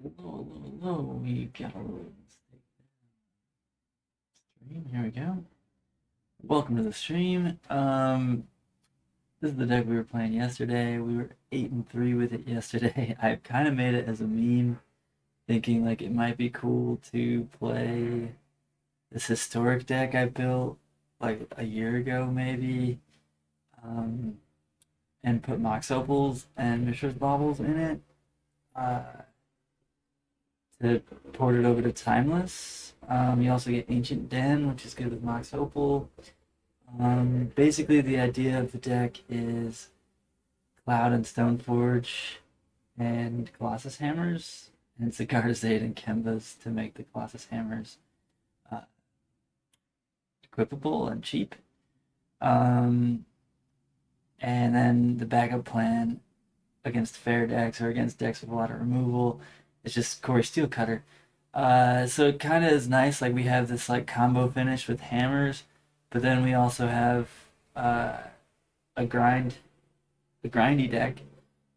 Hello. We got a little mistake stream. Here we go. Welcome to the stream. This is the deck we were playing yesterday. We were 8-3 with it yesterday. I kind of made it as a meme, thinking like it might be cool to play this historic deck I built like a year ago, maybe, um, and put Mox Opals and Mishra's Baubles in it. Uh, to port it over to Timeless. You also get Ancient Den, which is good with Mox Opal. Basically, the idea of the deck is Cloud and Stoneforge and Colossus Hammers, and Zagardazade and Kembas to make the Colossus Hammers uh, equipable and cheap. Um, and then the backup plan against fair decks or against decks with a lot of removal is just Corey Steelcutter. So it kind of is nice. Like we have this like combo finish with hammers, but then we also have uh, a grindy deck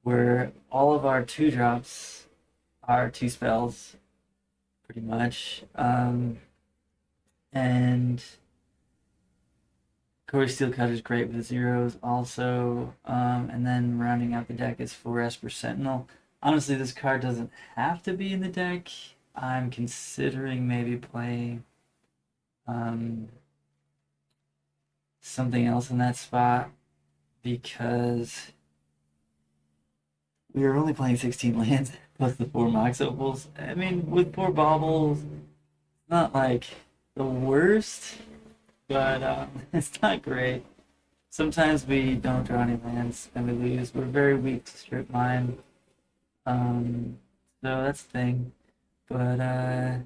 where all of our 2 drops are 2 spells, pretty much. And Corey Steelcutter is great with the zeros also. And then rounding out the deck is 4 Esper Sentinel. Honestly, this card doesn't have to be in the deck. I'm considering maybe playing um, something else in that spot because we are only playing 16 lands plus the 4 Mox Opals. I mean, with 4 Baubles, not like the worst, but it's not great. Sometimes we don't draw any lands and we lose. We're very weak to strip mine. Um, so that's the thing. But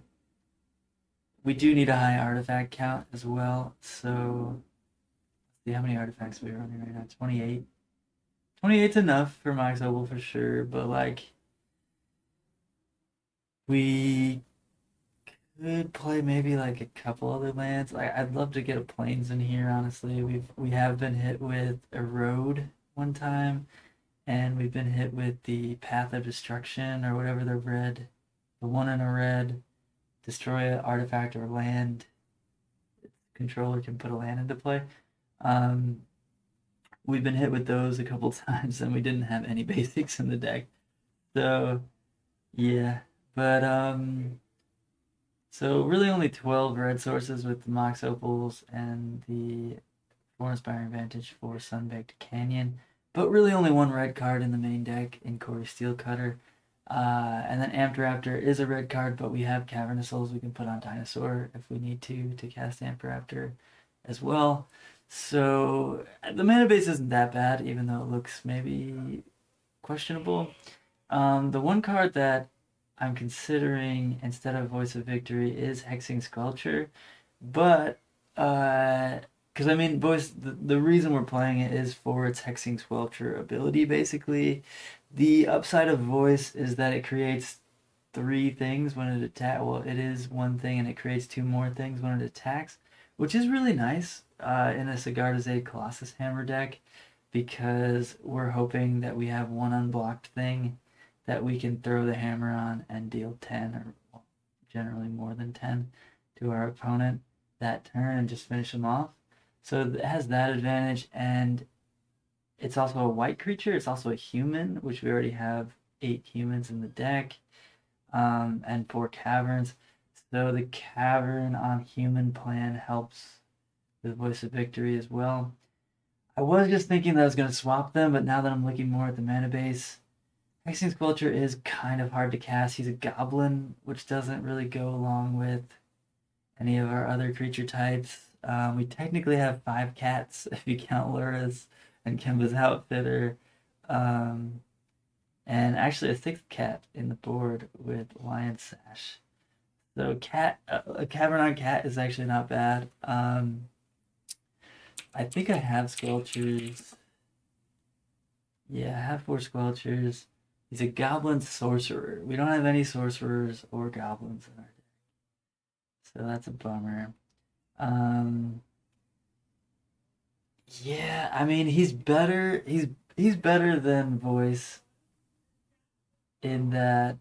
we do need a high artifact count as well. So see how many artifacts we're running right now. 28. 28's enough for Mox Opal for sure, but like we could play maybe like a couple other lands. I'd love to get a plains in here, honestly. We have been hit with Erode one time, and we've been hit with the Path of Destruction or whatever the one in a red, destroy an artifact or land. Controller can put a land into play. Um, we've been hit with those a couple times, and we didn't have any basics in the deck. So yeah, but so really only 12 red sources with the Mox Opals and the 4 Inspiring Vantage for Sunbaked Canyon, but really only 1 red card in the main deck in Corey Steelcutter. And then Amped Raptor is a red card, but we have Cavernous Souls we can put on Dinosaur if we need to cast Amped Raptor as well. So the mana base isn't that bad, even though it looks maybe questionable. The one card that I'm considering instead of Voice of Victory is Hexing Sculpture, but because I mean, the reason we're playing it is for its Hexing Sculpture ability. Basically, the upside of Voice is that it creates 3 things when it attacks. Well, it is 1 thing, and it creates 2 more things when it attacks, which is really nice in a Zagardazade Colossus Hammer deck because we're hoping that we have 1 unblocked thing that we can throw the hammer on and deal 10 or generally more than 10 to our opponent that turn and just finish them off. So it has that advantage, and it's also a white creature. It's also a human, which we already have 8 humans in the deck, and 4 caverns. So the cavern on human plan helps with Voice of Victory as well. I was just thinking that I was going to swap them, but now that I'm looking more at the mana base, Hexing Sculpture is kind of hard to cast. He's a goblin, which doesn't really go along with any of our other creature types. We technically have 5 cats if you count Lura's and Kemba's Outfitter. Um, and actually a 6th cat in the board with Lion Sash. So a Cavern on Cat is actually not bad. I think I have Sculptures. Yeah, I have 4 Sculptures. He's a goblin sorcerer. We don't have any sorcerers or goblins in our deck. So that's a bummer. Um, yeah, I mean he's better. He's better than Voice in that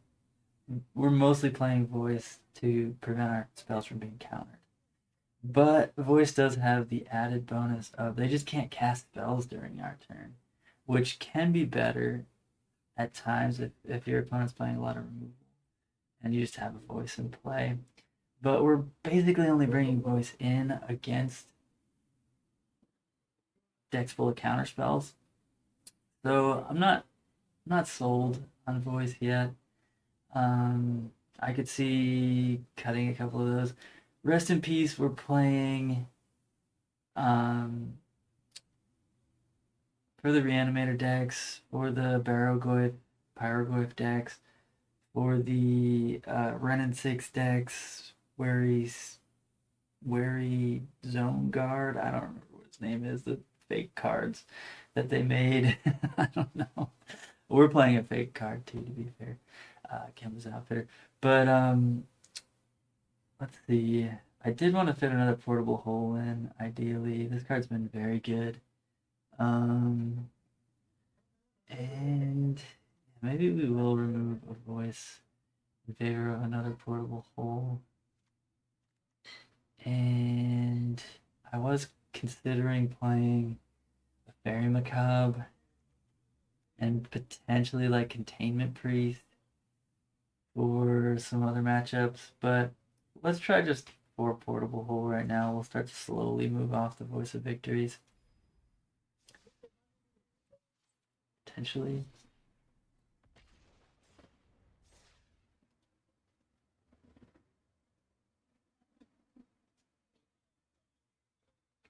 we're mostly playing voice to prevent our spells from being countered. But voice does have the added bonus of they just can't cast spells during our turn, which can be better at times if your opponent's playing a lot of removal and you just have a voice in play. But we're basically only bringing voice in against decks full of counter spells. So I'm not sold on voice yet. I could see cutting a couple of those. Rest in peace. We're playing for the Reanimator decks, for the Barrowgoyf, Pyroglyph decks, for the Renin 6 decks, Wary Zone Guard. I don't remember what his name is. The fake cards that they made. I don't know. We're playing a fake card too, to be fair. Kemba's Outfitter. But let's see. I did want to fit another portable hole in, ideally. This card's been very good. And maybe we will remove a voice in favor of another portable hole. And I was considering playing a Fairy Macabre and potentially like Containment Priest for some other matchups, but let's try just 4 portable hole right now. We'll start to slowly move off the Voice of Victories. Potentially.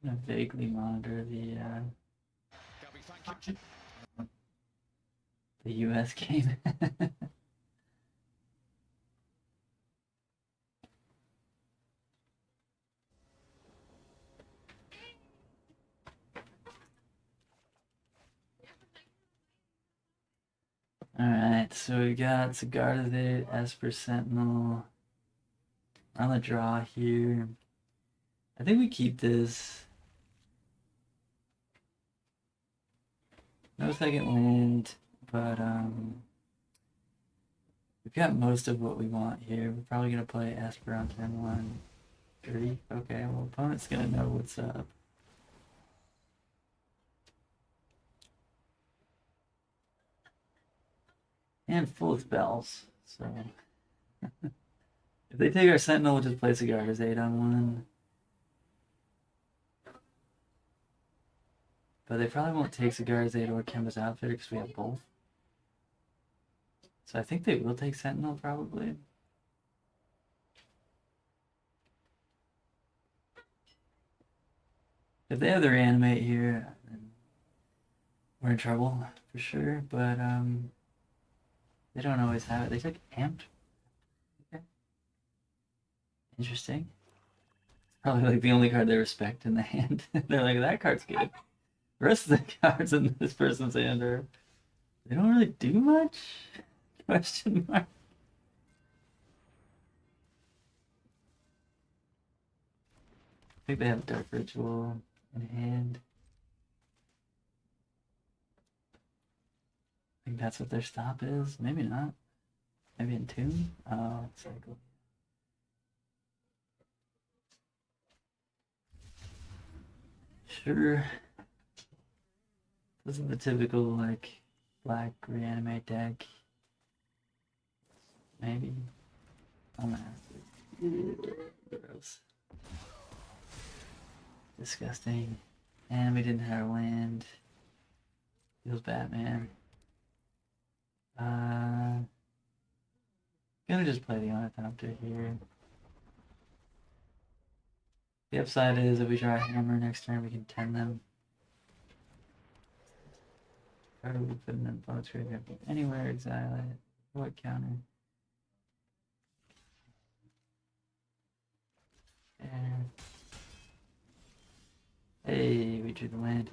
I'm gonna vaguely monitor the US game. Alright, so we got Sigarda, Esper Sentinel on the draw here. I think we keep this. No second land, but we've got most of what we want here. We're probably gonna play Esper on turn 1. 3. Okay, well opponent's gonna know what's up. And full of spells, so if they take our Sentinel, we'll just play Sigarda's 8 on 1. But they probably won't take Sigarda's 8 or Kemba's Outfitter because we have both. So I think they will take Sentinel probably. If they have the Reanimate here, then we're in trouble for sure. But they don't always have it. They took Amped. Okay. Interesting. Probably like the only card they respect in the hand. They're like, that card's good. The rest of the cards in this person's hand are, they don't really do much? Question mark. I think they have Dark Ritual in hand. I think that's what their stop is. Maybe not. Maybe Entomb? Oh, cycle. Sure. This is the typical like black reanimate deck. Maybe. I'm gonna have to. Gross. Disgusting. And we didn't have our land. Feels Batman. Gonna just play the Ornithopter here. The upside is if we draw a hammer next turn, we can 10 them. How do we put an opponent's graveyard anywhere? Exile it. What counter? There. Hey, we drew the land.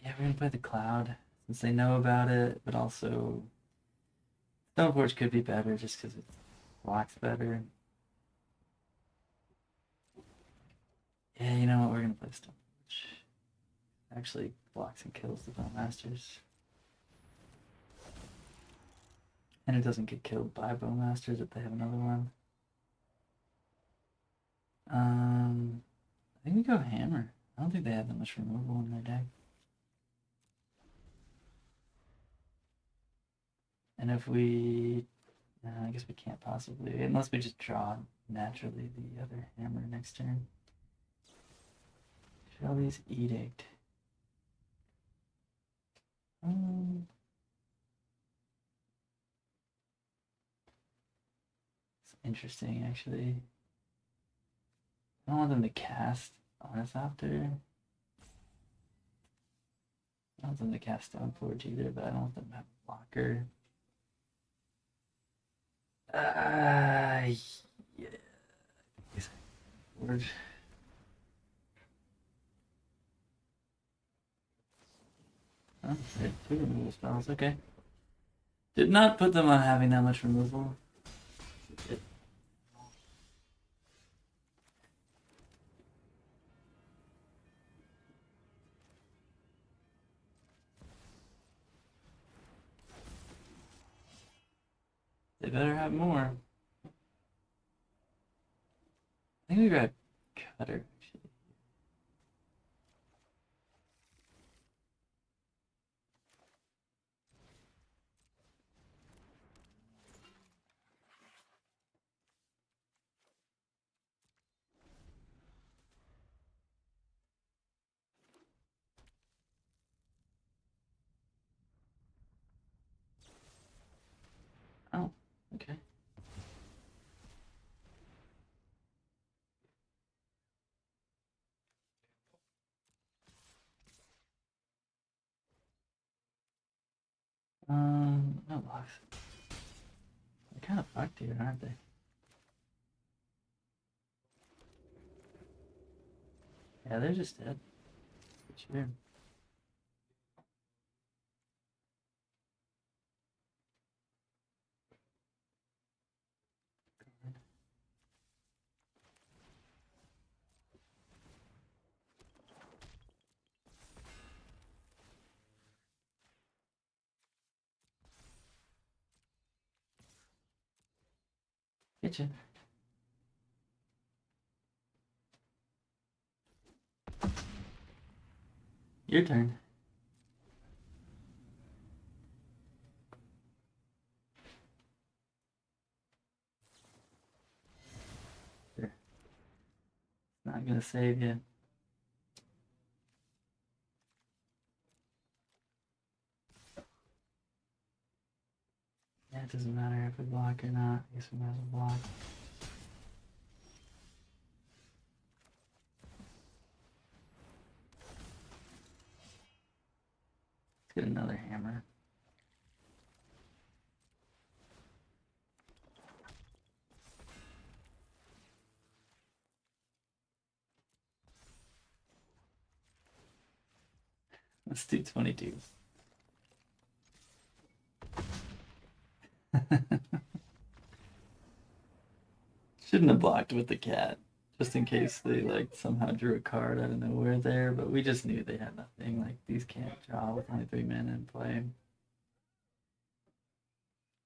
Yeah, we're gonna play the Cloud since they know about it, but also Stoneforge could be better just because it blocks better. Yeah, you know what? We're gonna play Stoneforge. Actually blocks and kills the Bowmasters. And it doesn't get killed by Bowmasters if they have another one. I think we go Hammer. I don't think they have that much removal in their deck. And if we... I guess we can't possibly, unless we just draw naturally the other Hammer next turn. Shelly's Edict. It's interesting, actually. I don't want them to cast Ornithopter. I don't want them to cast Stoneforge either, but I don't want them to have a blocker. Yeah. Word. Oh, they had 2 removal spells, okay. Did not put them on having that much removal. They better have more. I think we grab Cutter, actually. Oh, okay. No blocks. They're kind of fucked here, aren't they? Yeah, they're just dead. Sure. Getcha. Your turn. Sure. Not gonna save you. Yeah, it doesn't matter if we block or not. I guess we might as well block. Let's get another hammer. Let's do 22. Shouldn't have blocked with the cat, just in case they like somehow drew a card out of nowhere there, but we just knew they had nothing. Like, these can't draw with only 3 mana in play.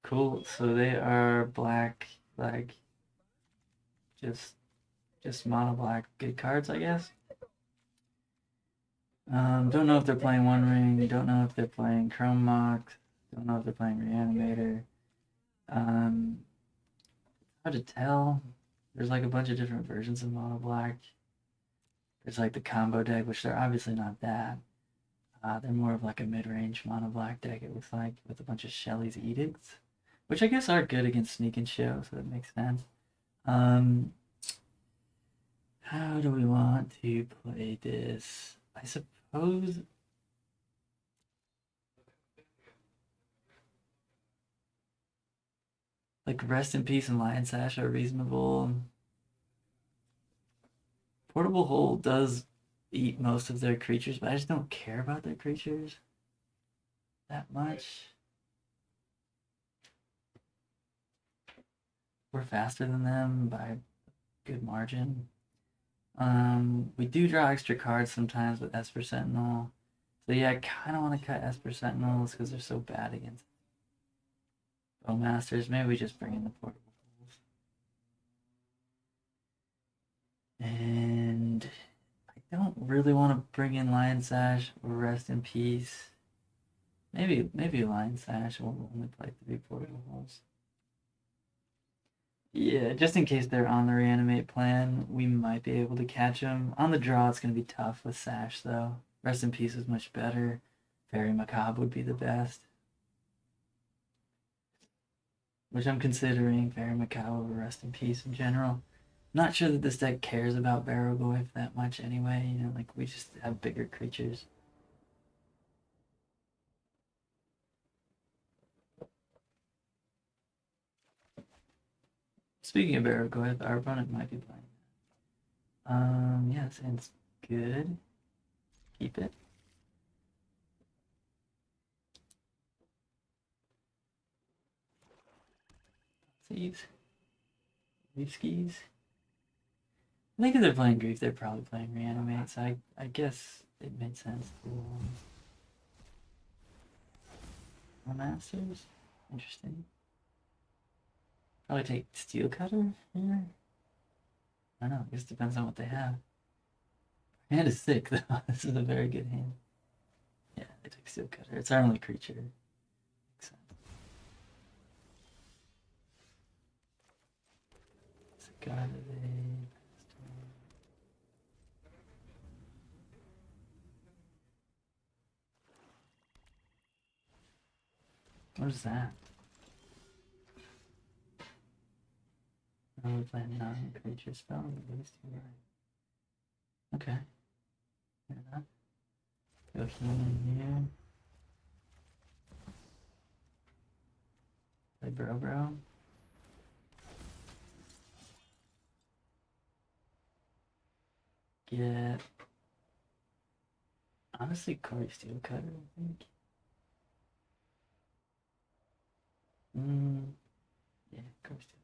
Cool, so they are black, like, just mono black good cards, I guess. Don't know if they're playing One Ring, don't know if they're playing Chrome Mox, don't know if they're playing Reanimator. Hard to tell. There's like a bunch of different versions of mono black. There's like the combo deck, which they're obviously not that. They're more of like a mid-range mono black deck, it looks like, with a bunch of Shelly's Edicts, which I guess are good against Sneak and Show, so that makes sense. How do we want to play this? I suppose like Rest in Peace and Lion Sash are reasonable. Portable Hold does eat most of their creatures, but I just don't care about their creatures that much. We're faster than them by a good margin. We do draw extra cards sometimes with Esper Sentinel. So yeah, I kind of want to cut Esper Sentinels because they're so bad against. Bowmasters. Maybe we just bring in the portable holes. And I don't really want to bring in Lion Sash or Rest in Peace. Maybe Lion Sash will only play 3 portable holes. Yeah, just in case they're on the reanimate plan, we might be able to catch them. On the draw, it's going to be tough with Sash, though. Rest in Peace is much better. Fairy Macabre would be the best. Which I'm considering Fairy Macabre over Rest in Peace in general. Not sure that this deck cares about Barrogoyf that much anyway. You know, like, we just have bigger creatures. Speaking of Barrogoyf, our opponent might be playing that. Yeah, sounds good. Keep it. Thieves. Leaf skis. I think if they're playing Grief, they're probably playing Reanimate, so I guess it made sense to Masters. Interesting. Probably take Steel Cutter here. I don't know, I guess it depends on what they have. Hand is sick though. This is a very good hand. Yeah, they took Steel Cutter. It's our only creature. Makes sense. It's a guy that they passed on. What is that? Oh, we're playing non-creature spell. At least you're right. Okay. Fair enough. Go human here. Play Bro. Get honestly Corey Steel Cutter, I think. Yeah, Corey Steel.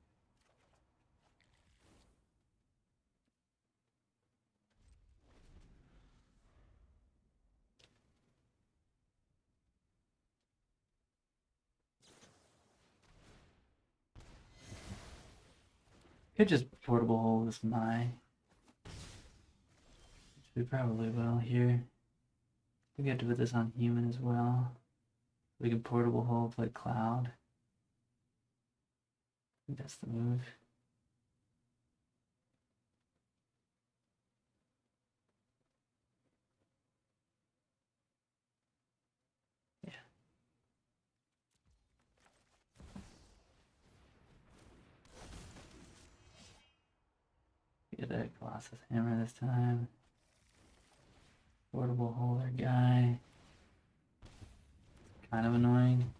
Could just portable hole this Mai. Which we probably will here. We have to put this on human as well. We can portable hole, play Cloud. I think that's the move. Yeah. Get a Colossus Hammer this time. Portable holder guy. Kind of annoying.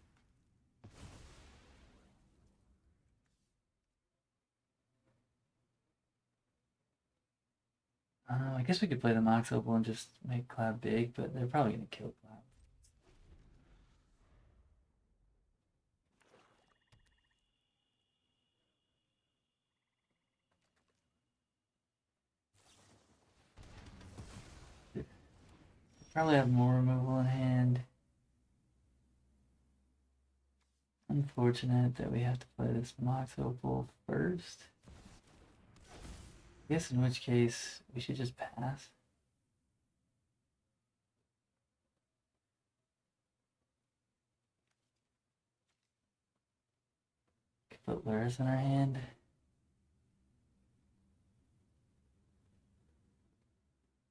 I guess we could play the Mox Opal and just make Cloud big, but they're probably going to kill Cloud. Probably have more removal in hand. Unfortunate that we have to play this Mox Opal first. I guess in which case we should just pass. Could put Luris in our hand.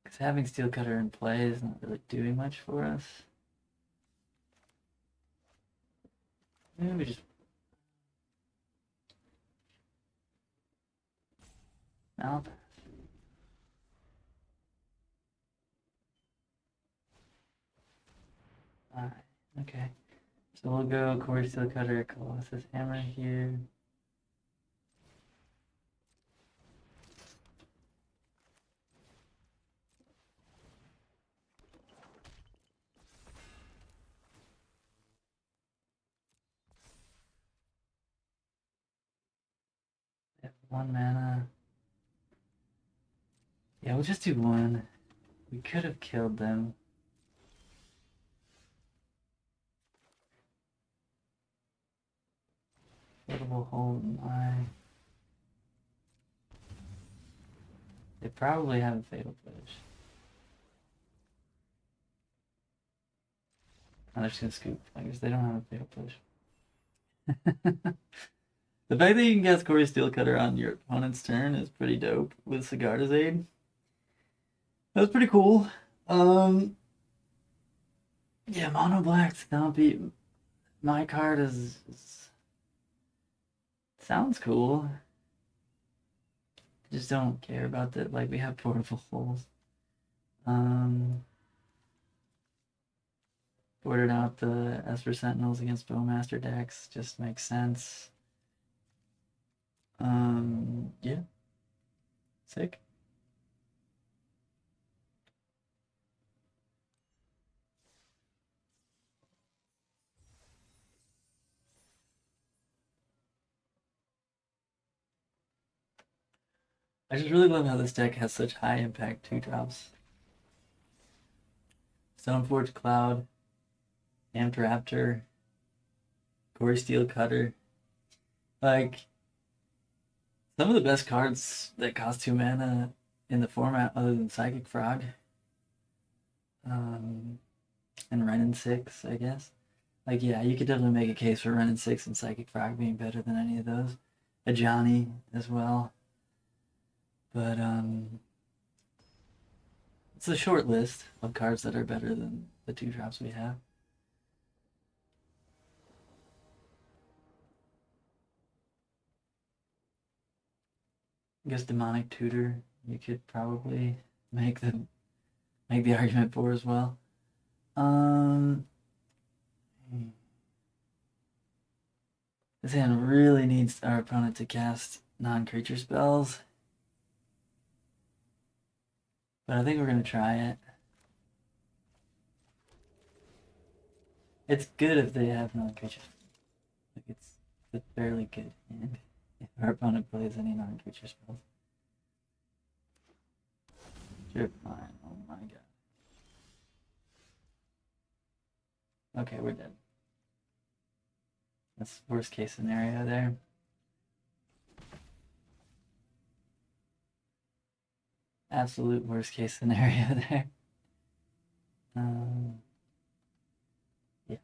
Because having Steel Cutter in play is not really doing much for us. Maybe we just I'll pass. Alright, okay. So we'll go Corey Steel Cutter, Colossus Hammer here. They have 1 mana. Yeah, we'll just do 1. We could have killed them. Portable hold my. They probably have a fatal push. I'm just gonna scoop. I guess they don't have a fatal push. The fact that you can cast Corey Steelcutter on your opponent's turn is pretty dope with Sigarda's aid. That was pretty cool. Yeah, mono black Stompy. My card is sounds cool. Just don't care about that. Like we have portable holes. Ordered out the Esper Sentinels against Bowmaster decks. Just makes sense. Yeah. Sick. I just really love how this deck has such high impact 2-drops. Stoneforge Cloud, Amped Raptor, Corey Steelcutter. Like, some of the best cards that cost 2 mana in the format other than Psychic Frog. And Wrenn 6, I guess. Like, yeah, you could definitely make a case for Wrenn 6 and Psychic Frog being better than any of those. A Johnny as well. But, it's a short list of cards that are better than the 2-drops we have. I guess Demonic Tutor you could probably make the argument for as well. This hand really needs our opponent to cast non-creature spells. But I think we're gonna try it. It's good if they have non-creature. Like it's a fairly good hand if our opponent plays any non-creature spells. Drip Mine, oh my god. Okay, we're dead. That's worst case scenario there. Absolute worst case scenario there. Yeah.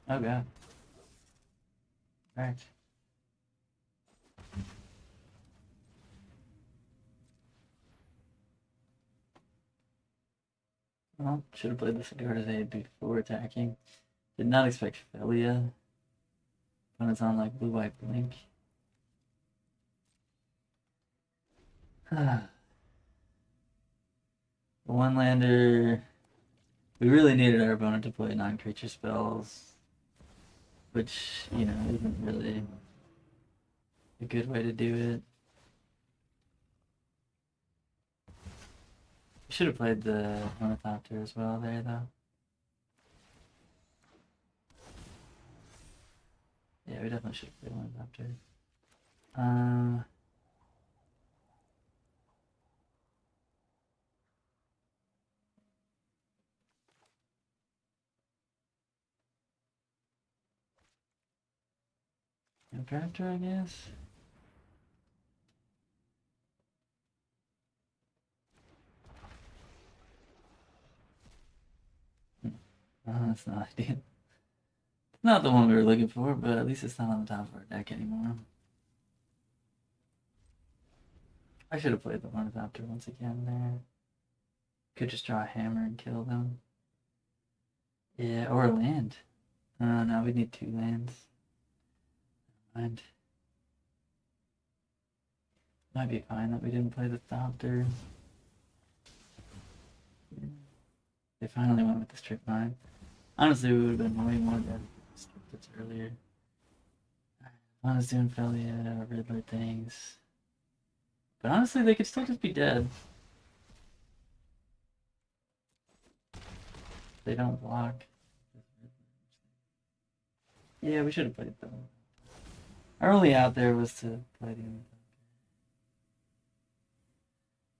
Oh god. Alright. Well, should have played the Sigarda's Aid before attacking. Did not expect Felia. When it's on like blue-white blink. The one lander. We really needed our opponent to play non-creature spells. Which, you know, isn't really a good way to do it. We should have played the Ornithopter as well there, though. Yeah, we definitely should have played Ornithopter. Raptor, I guess. Oh, that's not ideal. It's not the one we were looking for, but at least it's not on the top of our deck anymore. I should have played the Ornithopter once again there. Could just draw a hammer and kill them. Yeah, or a land. No, we need 2 lands. Never mind. Might be fine that we didn't play the Thopter. They finally went with the Strip Mine. Honestly, we would have been way more dead if we skipped this earlier. I was doing Felia, Riddler things. But honestly, they could still just be dead. They don't block. Yeah, we should have played them. Our only out there was to play the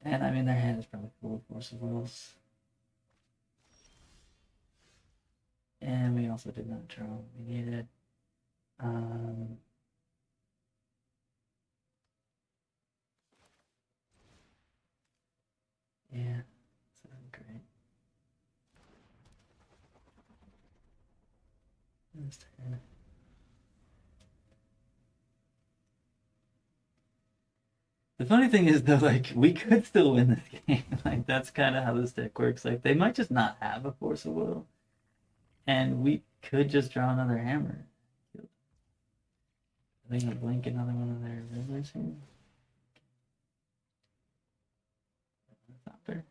and I mean their hand is probably full of Force of Wills. And we also did not draw. We needed yeah, so great. This turn. The funny thing is though, like we could still win this game. Like that's kind of how this deck works. Like they might just not have a Force of Will, and we could just draw another hammer. I think I'll blink another one of their rivers here. Stopper.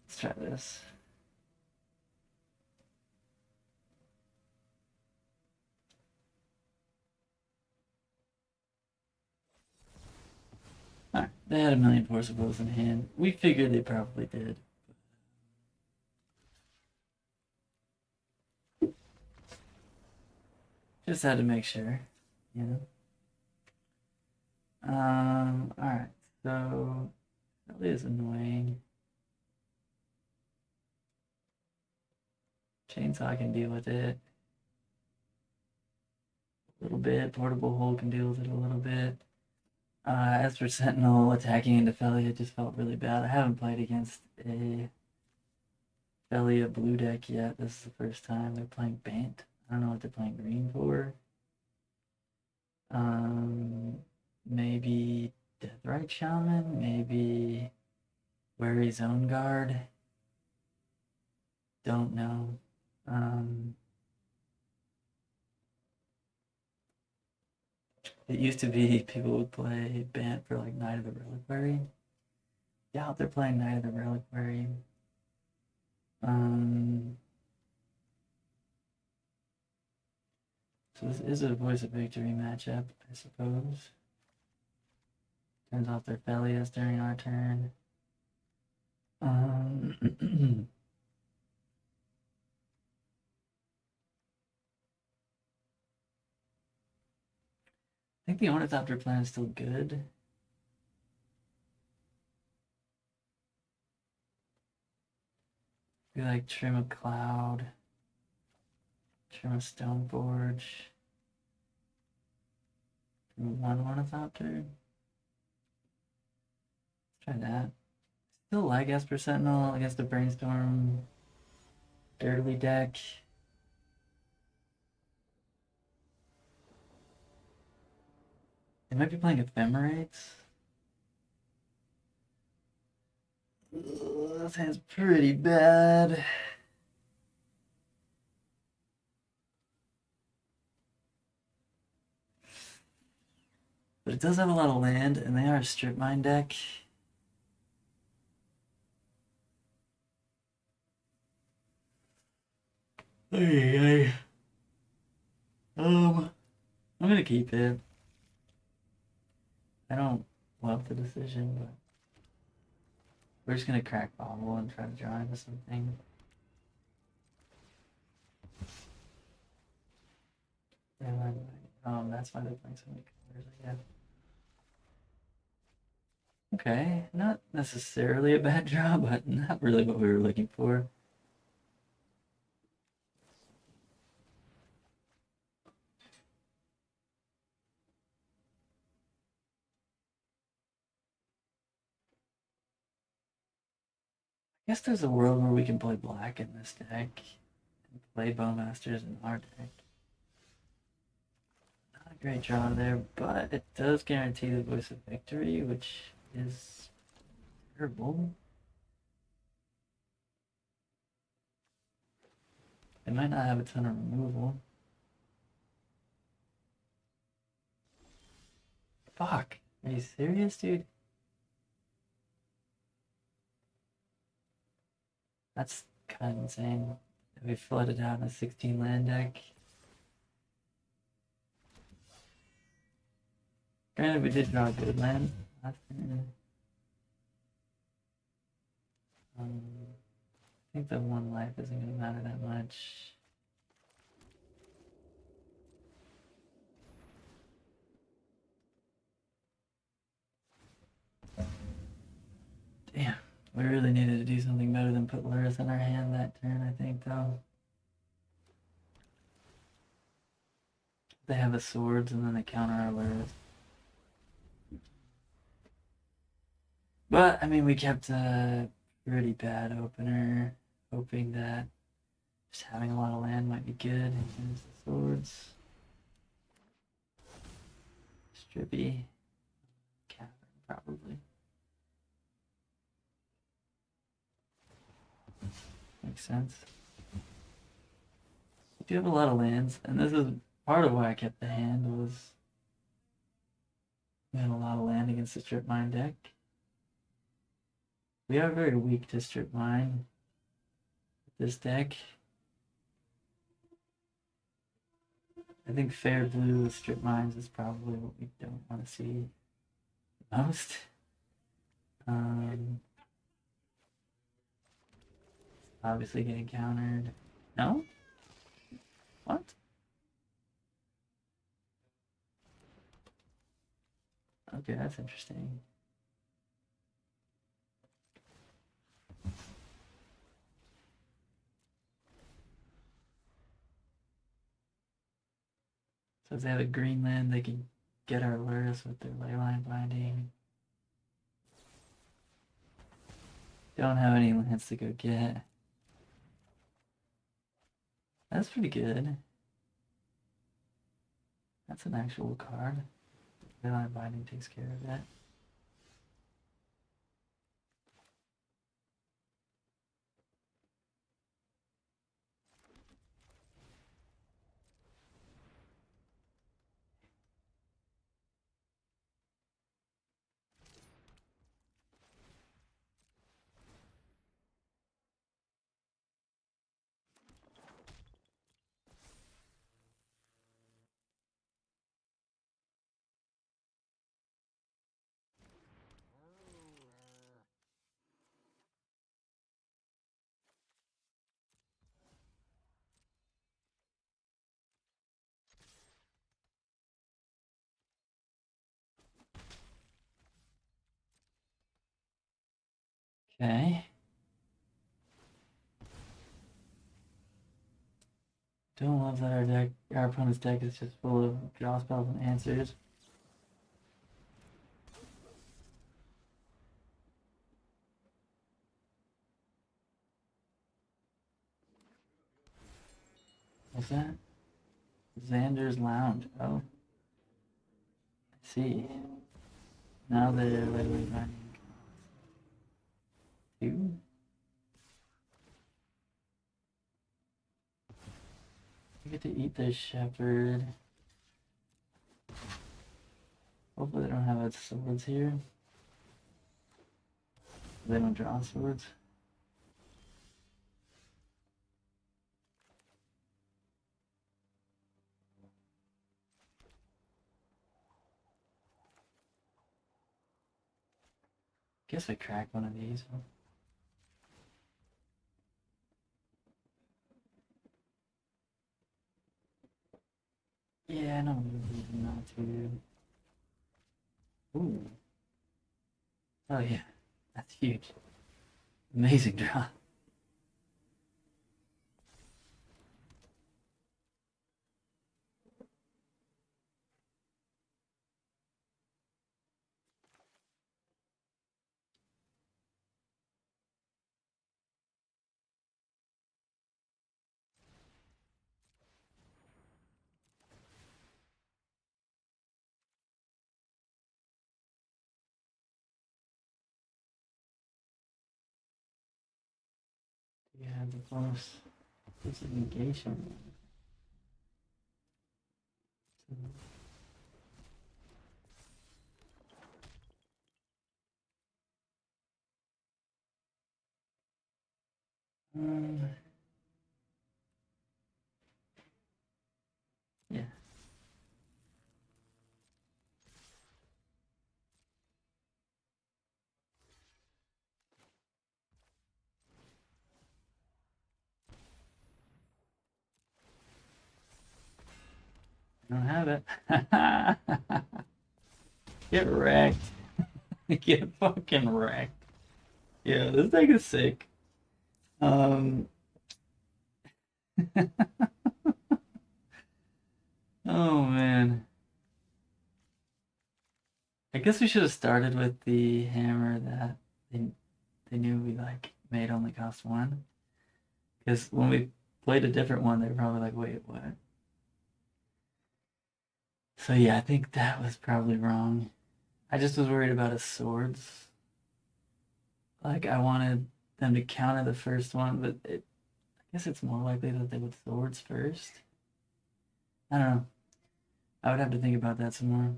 Let's try this. Alright, they had a million Force of Wills in hand. We figured they probably did. Just had to make sure, you know. Alright, so that is annoying. Chainsaw can deal with it a little bit. Portable Hole can deal with it a little bit. As for Sentinel attacking into Felia, it just felt really bad. I haven't played against a Felia blue deck yet. This is the first time they're playing Bant. I don't know what they're playing green for. Maybe Deathrite Shaman, maybe Wary Zone Guard. Don't know. It used to be people would play Bant for like Knight of the Reliquary. Yeah, they're playing Knight of the Reliquary. So this is a Voice of Victory matchup, I suppose. Turns off their Felias during our turn. I think the Ornithopter plan is still good. We like Trim a Cloud, Trim a Stoneforge, one Ornithopter. Let's try that. Still like Esper Sentinel against the Brainstorm Dirtly deck. They might be playing Ephemerates. This hand's pretty bad. But it does have a lot of land, and they are a Strip Mine deck. Hey. I'm gonna keep it. I don't love the decision, but we're just gonna crack Bobble and try to draw into something. That's why they're playing so many colors, I guess. Okay, not necessarily a bad draw, but not really what we were looking for. I guess there's a world where we can play black in this deck and play Bowmasters in our deck. Not a great draw there, but it does guarantee the Voice of Victory, which is terrible. It might not have a ton of removal. Fuck. Are you serious, dude? That's kind of insane. We flooded out in a 16 land deck. Granted, we did draw good land last turn. I think the one life isn't gonna matter that much. Damn, we really needed to do something better than put Lurrus in our hand that turn, I think, though. They have a swords and then they counter our Lurrus. But, I mean, we kept a pretty bad opener, hoping that just having a lot of land might be good. Here's the swords. Strippy. Cavern, probably. Makes sense. We do have a lot of lands, and this is part of why I kept the hand was we had a lot of land against the strip mine deck. We are very weak to strip mine with this deck. I think fair blue with strip mines is probably what we don't want to see the most. Obviously getting countered. No? What? Okay, that's interesting. So if they have a green land, they can get our Lurrus with their Leyline Binding. Don't have any lands to go get. That's pretty good. That's an actual card. Leyline Binding takes care of that. Okay. Don't love that our opponent's deck is just full of draw spells and answers. What's that? Xander's Lounge. Oh. I see. Now they're literally running. Two? We get to eat the shepherd. Hopefully they don't have swords here. They don't draw swords. Guess I crack one of these. Yeah, no reason not to. Ooh. Oh yeah, that's huge. Amazing draw. Yeah, the bonus disengagement. Yeah. I don't have it. Get wrecked. Get fucking wrecked. Yeah, this deck is sick. Um, oh man. I guess we should have started with the hammer that they, they knew we like made only cost one. Because when we played a different one, they were probably like, wait, what? So yeah, I think that was probably wrong. I just was worried about his swords. Like I wanted them to counter the first one, but I guess it's more likely that they would swords first. I don't know. I would have to think about that some more.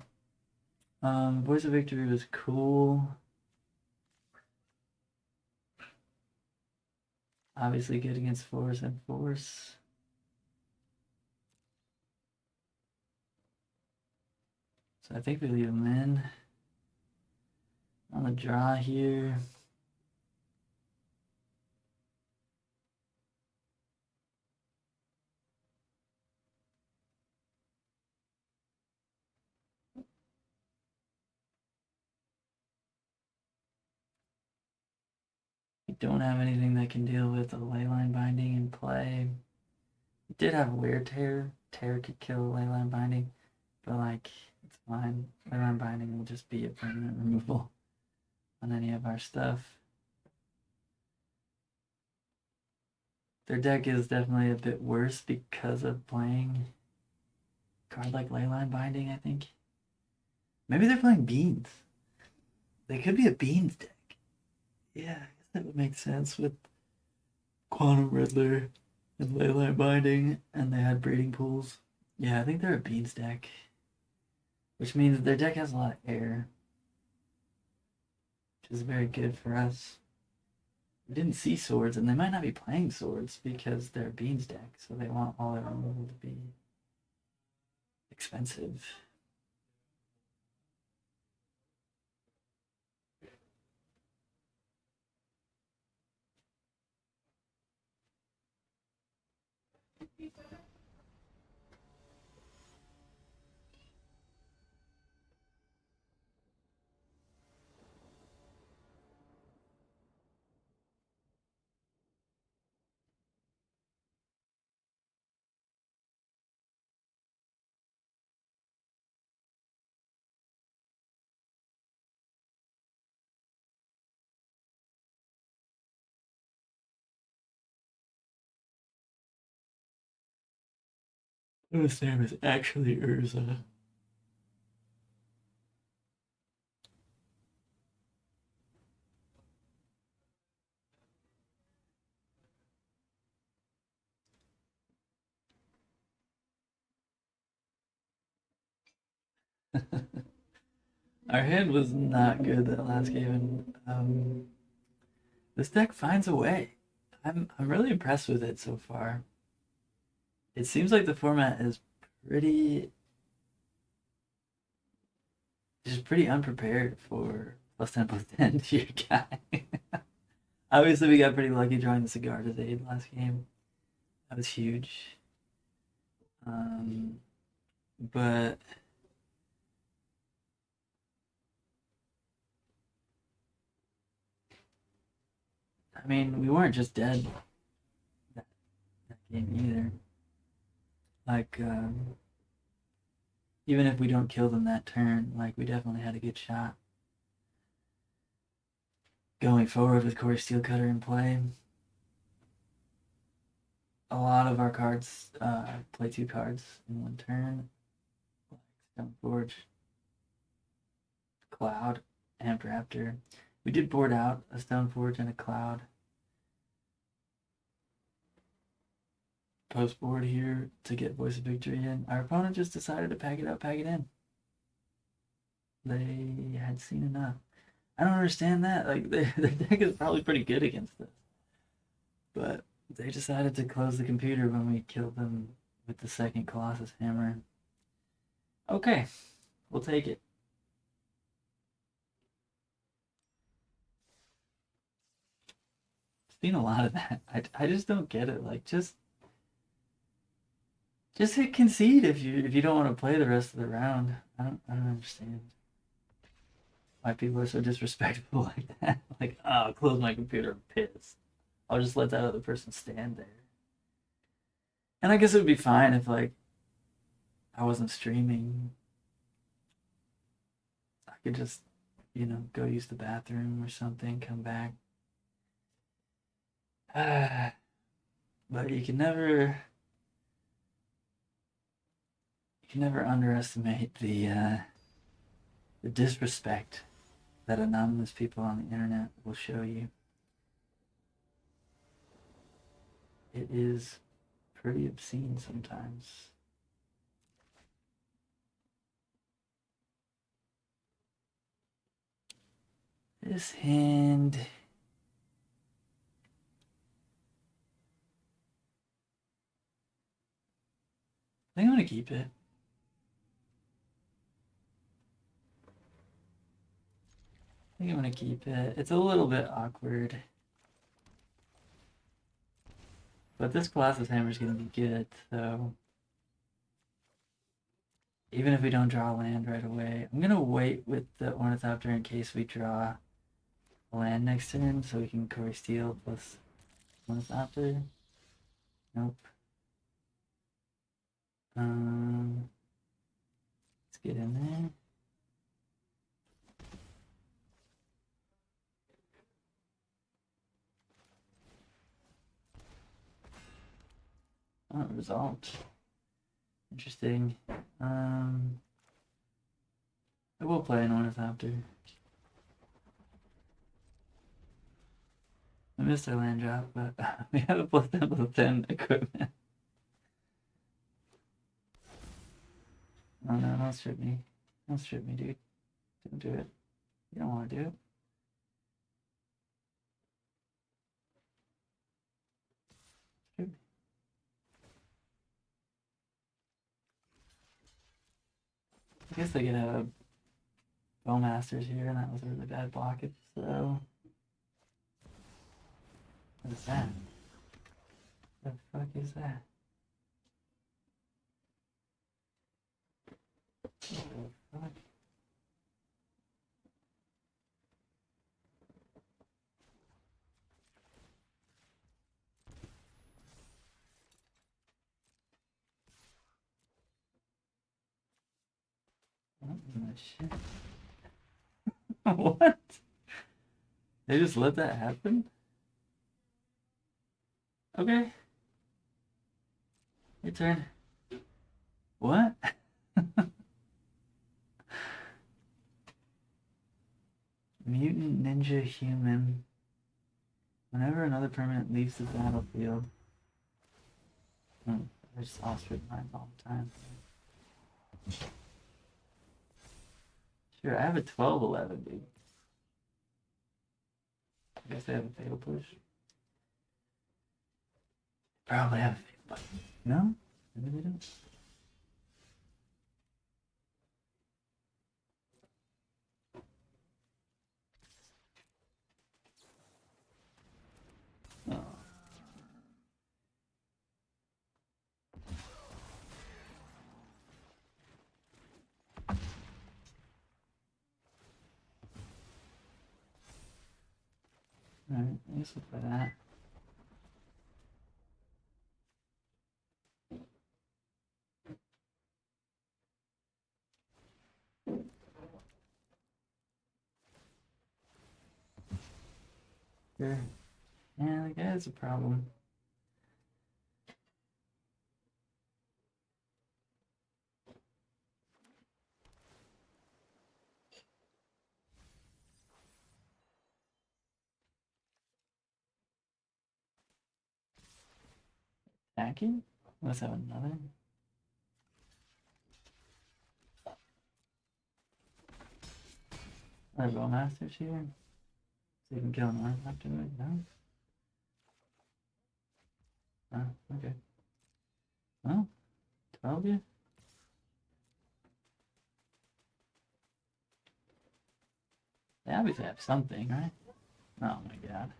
Voice of Victory was cool. Obviously good against force and force. So I think we leave them in. On the draw here. We don't have anything that can deal with a leyline binding in play. We did have weird tear. Tear could kill leyline binding, but like it's fine. Leyline binding will just be a permanent removal on any of our stuff. Their deck is definitely a bit worse because of playing a card like Leyline Binding, I think. Maybe they're playing Beans. They could be a Beans deck. Yeah, I guess that would make sense with Quantum Riddler and Leyline Binding, and they had breeding pools. Yeah, I think they're a Beans deck, which means their deck has a lot of air, which is very good for us. We didn't see swords, and they might not be playing swords because they're a Beans deck, so they want all their removal to be expensive. His name is actually Urza. Our hand was not good that last game, and this deck finds a way. I'm really impressed with it so far. It seems like the format is pretty just pretty unprepared for +10/+10 to your guy. Obviously, we got pretty lucky drawing the Cigar to Aid last game. That was huge. But I mean, we weren't just dead that, that game either. Like, even if we don't kill them that turn, like we definitely had a good shot going forward with Corey Steelcutter in play. A lot of our cards play 2 cards in one turn, like Stoneforge, Cloud, and Raptor. We did board out a Stoneforge and a Cloud post board here to get Voice of Victory in. Our opponent just decided to pack it out, pack it in. They had seen enough. I don't understand that. Like their deck is probably pretty good against this, but they decided to close the computer when we killed them with the second Colossus Hammer. Okay, we'll take it. Seen a lot of that. I just don't get it. Like, just Just hit concede if you don't want to play the rest of the round. I don't understand why people are so disrespectful like that. Like, oh, I'll close my computer, I'm pissed. I'll just let that other person stand there. And I guess it would be fine if like I wasn't streaming. I could just, go use the bathroom or something, come back. But you can never underestimate the disrespect that anonymous people on the internet will show you. It is pretty obscene sometimes. This hand. I think I'm gonna keep it. I think I'm gonna keep it. It's a little bit awkward. But this Colossus Hammer is gonna be good, so even if we don't draw land right away, I'm gonna wait with the Ornithopter in case we draw a land next turn, so we can Core Steel plus Ornithopter. Nope. Let's get in there. Oh, result. Interesting. I will play an Ornithopter. I missed our land drop, but we have a +10/+10 equipment. Oh no, don't strip me. Don't strip me, dude. Don't do it. You don't want to do it. Strip me. I guess they could have Bowmasters here, and that was a really bad blockage, so... What is that? What the fuck is that? What the fuck? What in the shit? What? They just let that happen? Okay. Your turn. What? Mutant Ninja Human. Whenever another permanent leaves the battlefield. I just ostrich mine all the time. Sure, I have a 12/11, dude. I guess they have a fatal push. Probably have a fatal push. No? Maybe they don't. Oh. Alright, I guess we'll play that. Sure. Yeah, the guy has a problem. Attacking? Let's have another. Our Bowmasters here. So you can kill an arm after it. No? Oh, okay. Well, 12 yeah? They obviously have something, right? Oh my god.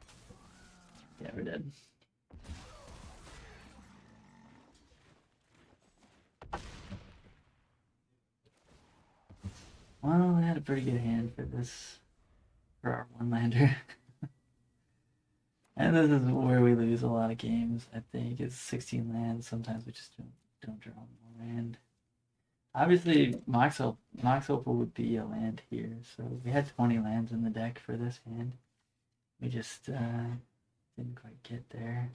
Yeah, we're dead. Well, they had a pretty good hand for this, for our one lander. And this is where we lose a lot of games, I think. It's 16 lands. Sometimes we just don't draw more land. Obviously, Mox Opal would be a land here, so we had 20 lands in the deck for this hand. We just didn't quite get there.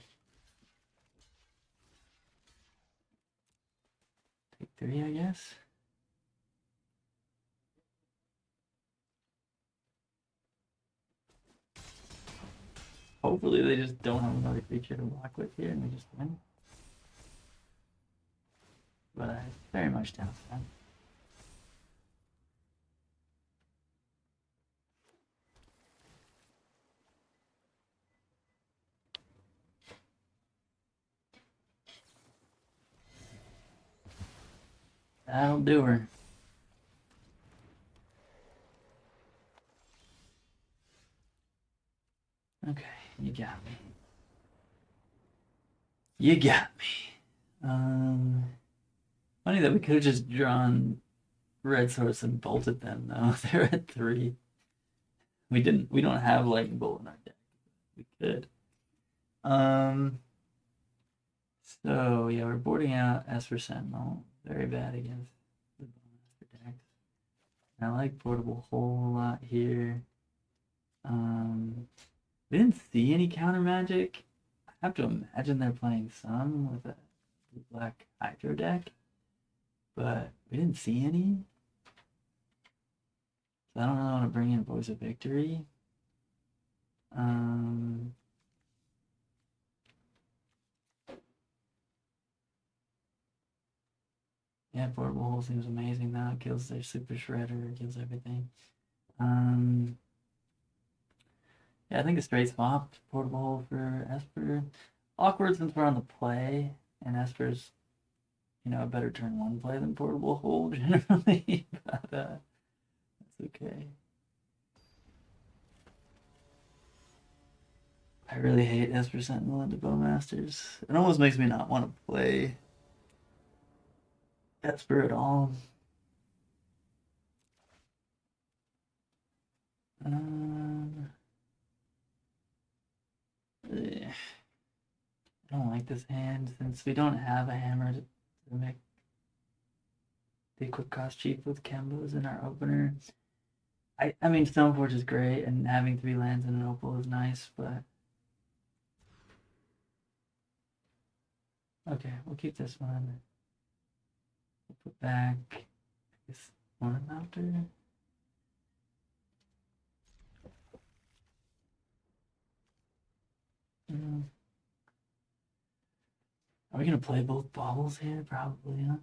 Take 3, I guess. Hopefully they just don't have another creature to block with here and we just win. But I very much doubt that. That'll do her. Okay, you got me. You got me. Funny that we could have just drawn red source and bolted them though. They're at 3. We didn't. We don't have lightning bolt in our deck. We could. So yeah, we're boarding out Esper Sentinel. Very bad against the Bowmaster decks. I like Portable Hole a lot here. We didn't see any counter magic. I have to imagine they're playing some with a black Hydro deck, but we didn't see any. So I don't really want to bring in Voice of Victory. Yeah, Portable Hole seems amazing now. It kills their Super Shredder, it kills everything. Yeah, I think a straight swap, Portable Hole for Esper. Awkward since we're on the play, and Esper's, a better turn 1 play than Portable Hole generally, but that's okay. I really hate Esper Sentinel into Bowmasters. It almost makes me not want to play Esper at all. I don't like this hand since we don't have a hammer to make the equip cost cheap with Kembos in our opener. I mean, Stoneforge is great, and having 3 lands in an opal is nice, but okay, we'll keep this one. We'll put back this one after. Are we gonna play both baubles here? Probably, huh?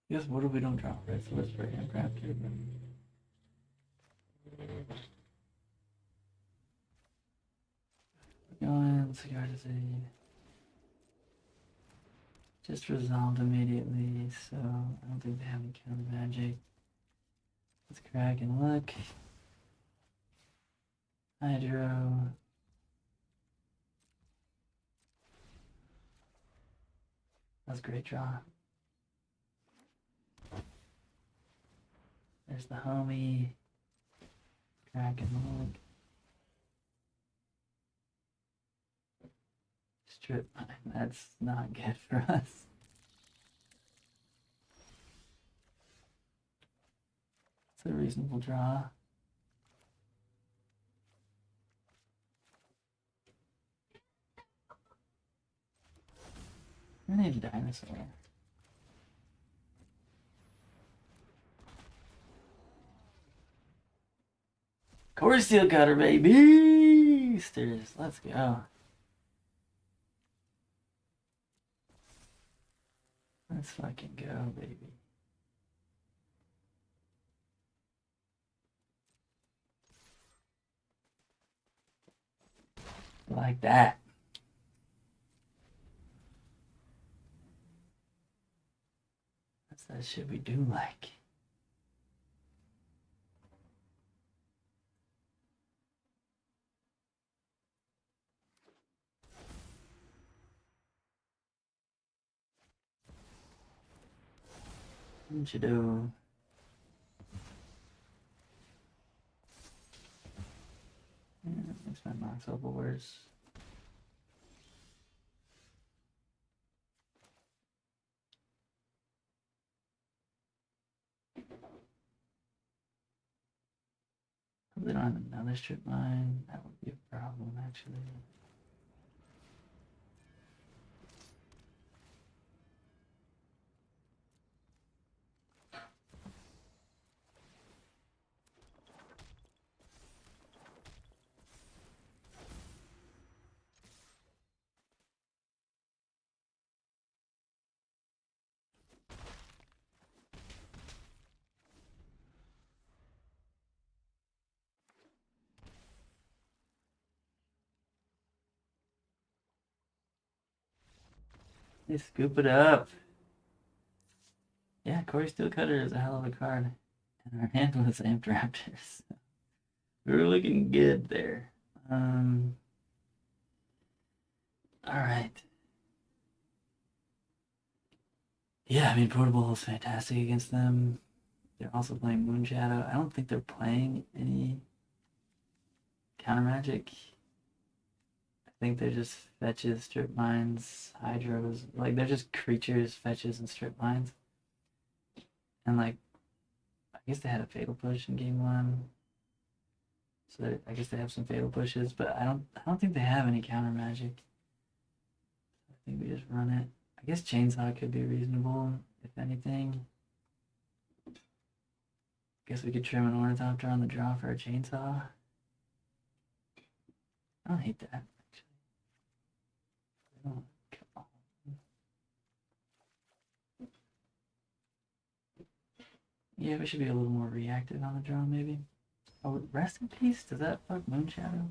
Yes, what if we don't draw red source for Handcraft here? Going, Cigar Disease. Just resolved immediately, so I don't think they have any counter magic. Let's crack and look. Hydro. That's a great draw. There's the homie. Crack and look. Strip mine. That's not good for us. It's a reasonable draw. I need a dinosaur. Core Steel Cutter, baby! Stairs, let's go. Let's fucking go, baby. Like that. That's that shit we do like. Shadow. Yeah, makes my Mox Opal worse. Hope they don't have another strip mine. That would be a problem, actually. They scoop it up. Yeah, Corey Steelcutter is a hell of a card. And our hand was Amped Raptors. We were looking good there. Alright. Yeah, I mean, Portable is fantastic against them. They're also playing Moonshadow. I don't think they're playing any counter magic. I think they're just fetches, strip mines, hydros. Like, they're just creatures, fetches, and strip mines. And, like, I guess they had a fatal push in game one. So I guess they have some fatal pushes, but I don't think they have any counter magic. I think we just run it. I guess Chainsaw could be reasonable, if anything. Guess we could trim an Ornithopter on the draw for a Chainsaw. I don't hate that, actually. Yeah, we should be a little more reactive on the draw, maybe. Oh, Rest in Peace? Does that fuck Moonshadow?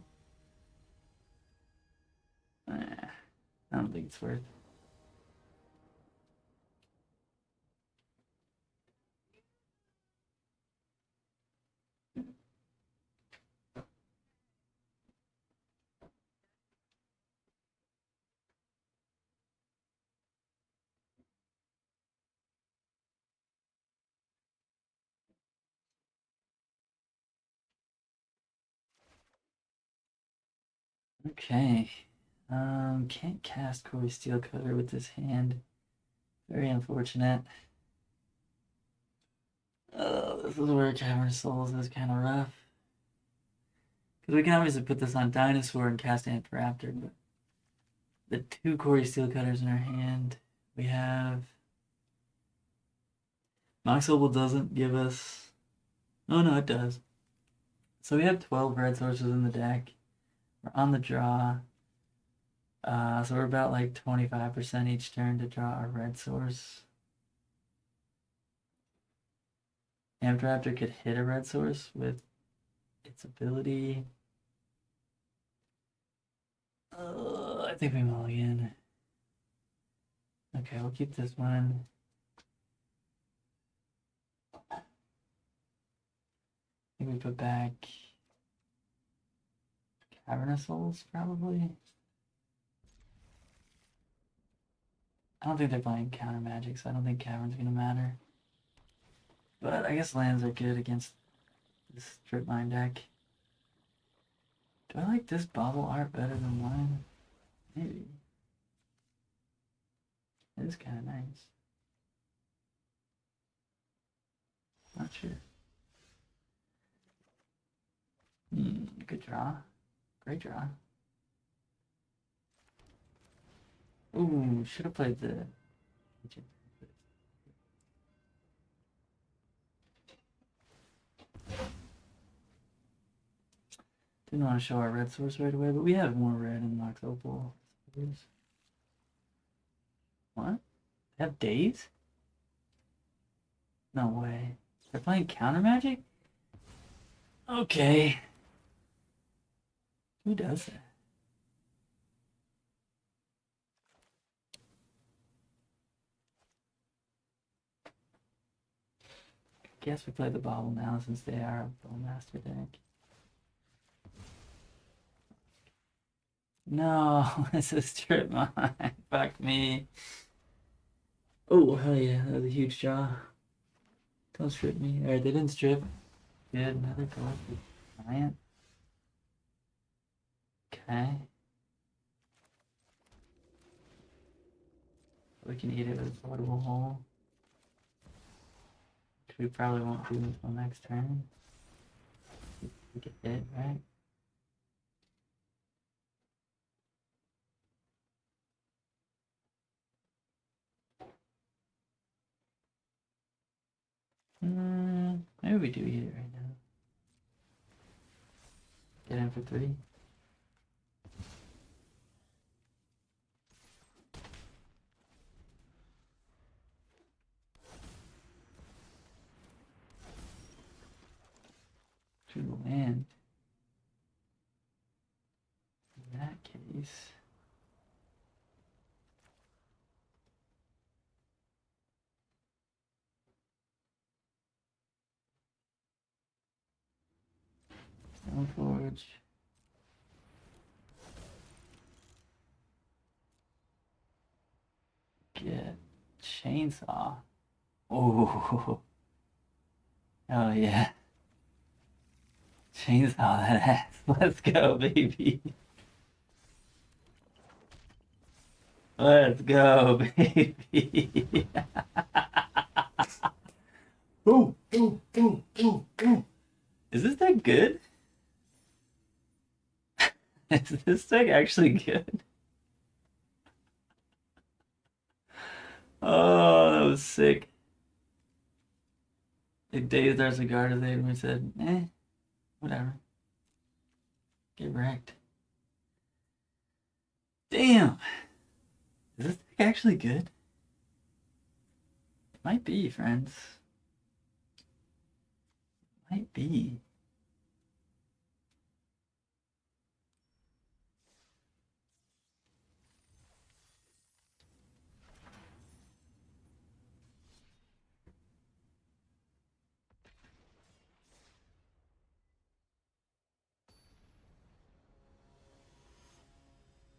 I don't think it's worth. Okay. Can't cast Corey Steelcutter with this hand. Very unfortunate. This is where Cavern Souls is kind of rough. Because we can obviously put this on Dinosaur and cast Amped Raptor, but the two Corey Steelcutters in our hand, we have... Mox Opal doesn't give us... Oh no, it does. So we have 12 red sources in the deck. We're on the draw. So we're about like 25% each turn to draw a red source. Amped Raptor could hit a red source with its ability. I think we mulligan. Okay, we'll keep this one. I think we put back Cavernous Souls, probably. I don't think they're playing counter magic, so I don't think Cavern's gonna matter. But I guess lands are good against this strip mine deck. Do I like this bobble art better than mine? Maybe. It is kind of nice. Not sure. Good draw. Great draw. Ooh, should have played the... Didn't want to show our red source right away, but we have more red in Mox Opal. What? They have days? No way. They're playing counter magic? Okay. Who does that? Guess we play the Bobble now since they are a Bowmaster deck. No, it's a strip mine. Fuck me. Oh, hell yeah, that was a huge draw. Don't strip me. Alright, they didn't strip. Good, another collected giant. Okay. We can eat it with a portable hole. Which we probably won't do until next turn. We get hit, right? Maybe we do eat it right now. Get in for 3. To land. In that case. Stoneforge. Get chainsaw. Oh. Oh yeah. Chainsaw that ass. Let's go, baby. Let's go, baby. Boom, boom, boom, boom, boom. Is this deck good? Is this deck actually good? Oh, that was sick. They dazed our cigar as and we said, whatever. Get wrecked. Damn. Is this deck actually good? It might be, friends. Might be.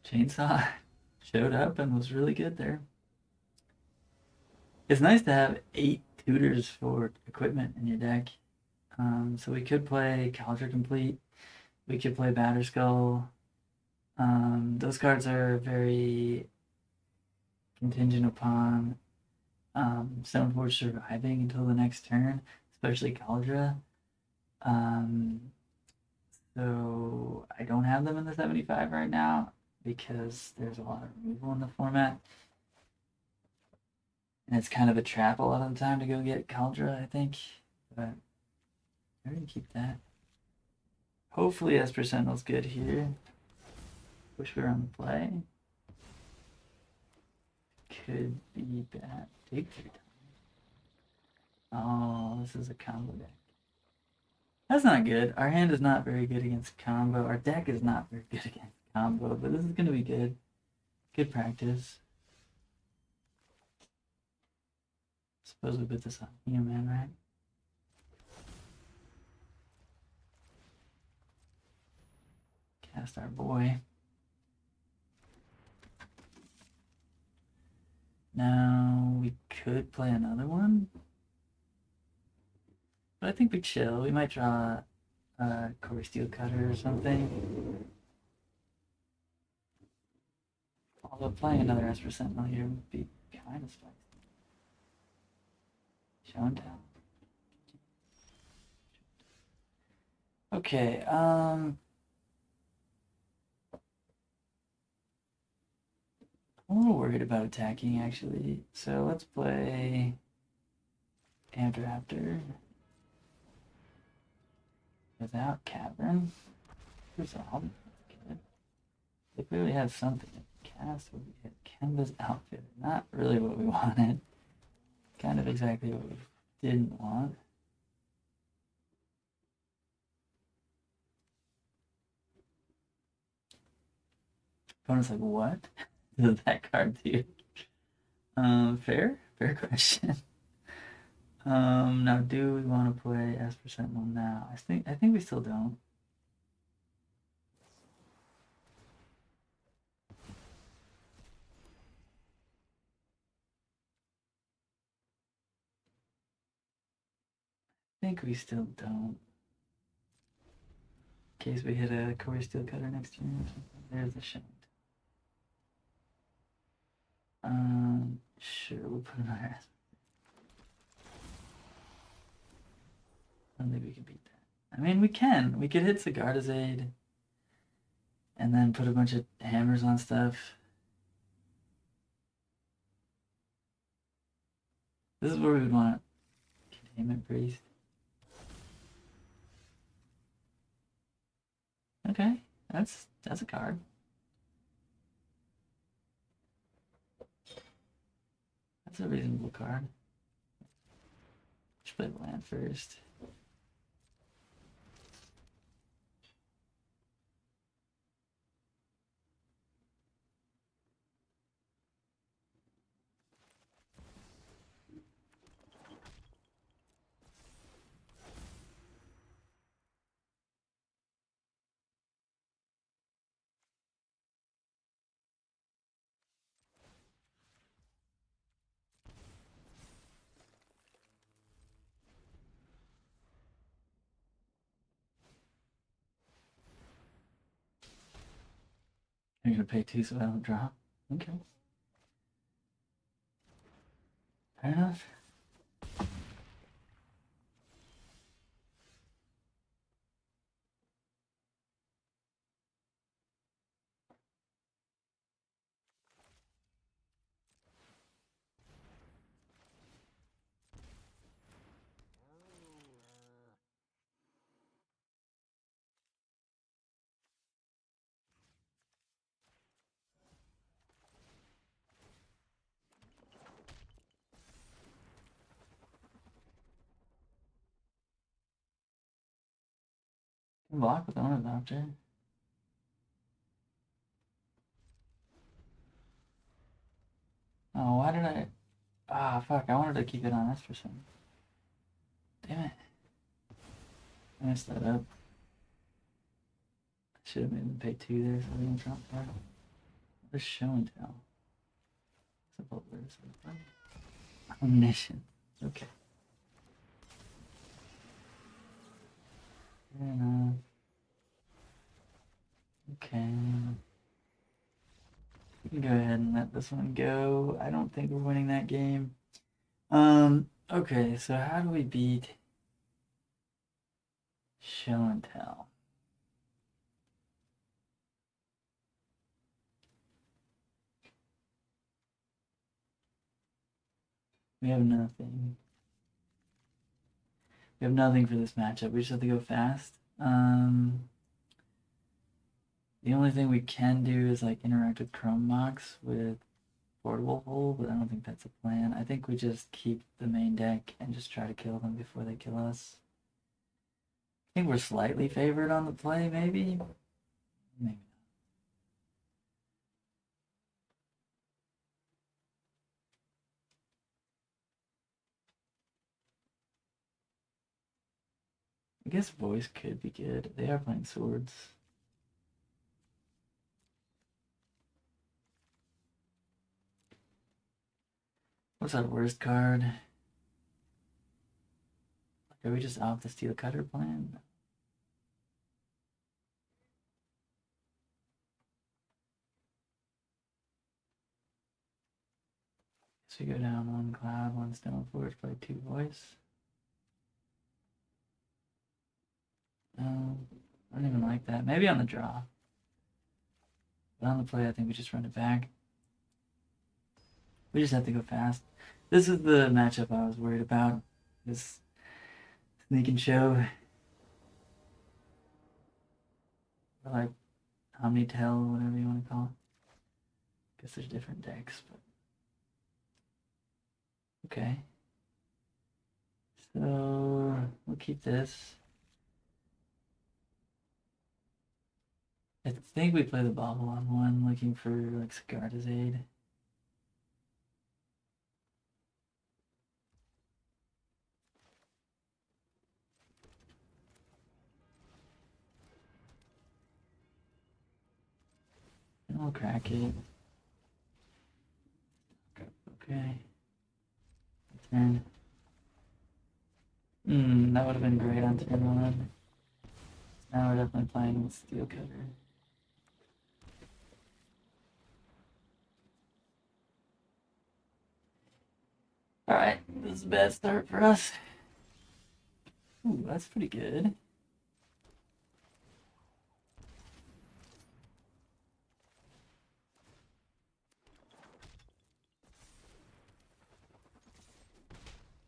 Chainsaw showed up and was really good there. It's nice to have 8 tutors for equipment in your deck. So we could play Kaldra Complete. We could play Batterskull. Those cards are very contingent upon Stoneforge surviving until the next turn, especially Kaldra. So I don't have them in the 75 right now because there's a lot of removal in the format. And it's kind of a trap a lot of the time to go get Kaldra, I think. But I'm gonna keep that. Hopefully Esper Sentinel's good here. Wish we were on the play. Could be bad. Take 3 times. Oh, this is a combo deck. That's not good. Our hand is not very good against combo. Our deck is not very good against combo, but this is gonna be good. Good practice. Suppose we put this on human, right? Cast our boy. Now we could play another one. But I think we chill. We might draw a Core Steel Cutter or something. Although playing another Esper Sentinel here would be kind of spicy. Show and tell. Okay, I'm a little worried about attacking actually. So let's play Amped Raptor without Cavern. Resolve. That's good. They clearly have something. Cast what we hit. Kemba's Outfit. Not really what we wanted. Kind of exactly what we didn't want. Opponent's like, what does that card do? Fair question. Now do we want to play Esper Sentinel now? I think we still don't. think we still don't. In case we hit a Corey Steel Cutter next turn or something. There's the Showing. Sure, we'll put another ass. I don't think we can beat that. I mean, we can. We could hit Sigarda's Aid and then put a bunch of hammers on stuff. This is where we would want Containment Priest. Okay, that's a card. That's a reasonable card. Should play the land first. You're gonna pay 2 so I don't draw? Okay. Fair enough. Block with Ornithopter. Oh, why did I... Ah, fuck, I wanted to keep it on Esperson. Damn it. I messed that up. I should have made him pay 2 there so we don't drop that. What is Show and Tell? Omniscient. Okay. Fair enough. Okay. We can go ahead and let this one go. I don't think we're winning that game. Okay, so how do we beat Show and Tell? We have nothing. We have nothing for this matchup. We just have to go fast. The only thing we can do is like interact with Chrome Mox with Portable Hole, but I don't think that's a plan. I think we just keep the main deck and just try to kill them before they kill us. I think we're slightly favored on the play, maybe? Maybe not. I guess Voice could be good. They are playing Swords. What's our worst card? Are we just off the Steel Cutter plan? So we go down 1 Cloud, 1 Stoneforge, play 2 Voice. No, I don't even like that. Maybe on the draw. But on the play, I think we just run it back. We just have to go fast. This is the matchup I was worried about. This Sneak and Show. Or like Omnitel, whatever you want to call it. Guess there's different decks, but okay. So we'll keep this. I think we play the Bobble on 1, looking for like Sigarda's Aid. And we'll crack it. Okay. Turn. That That would have been great on turn 1. Now we're definitely playing with Steel Cutter. Alright, this is a bad start for us. Ooh, that's pretty good.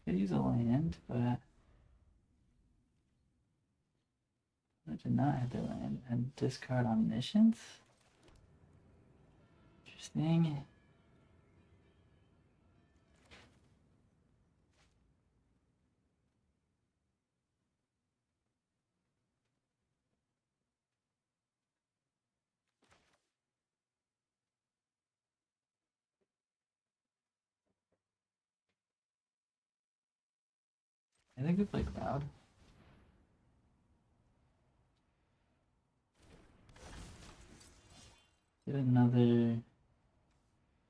Could use a land, but I did not have to land and discard Omniscience. Interesting. I think we play Cloud. Get another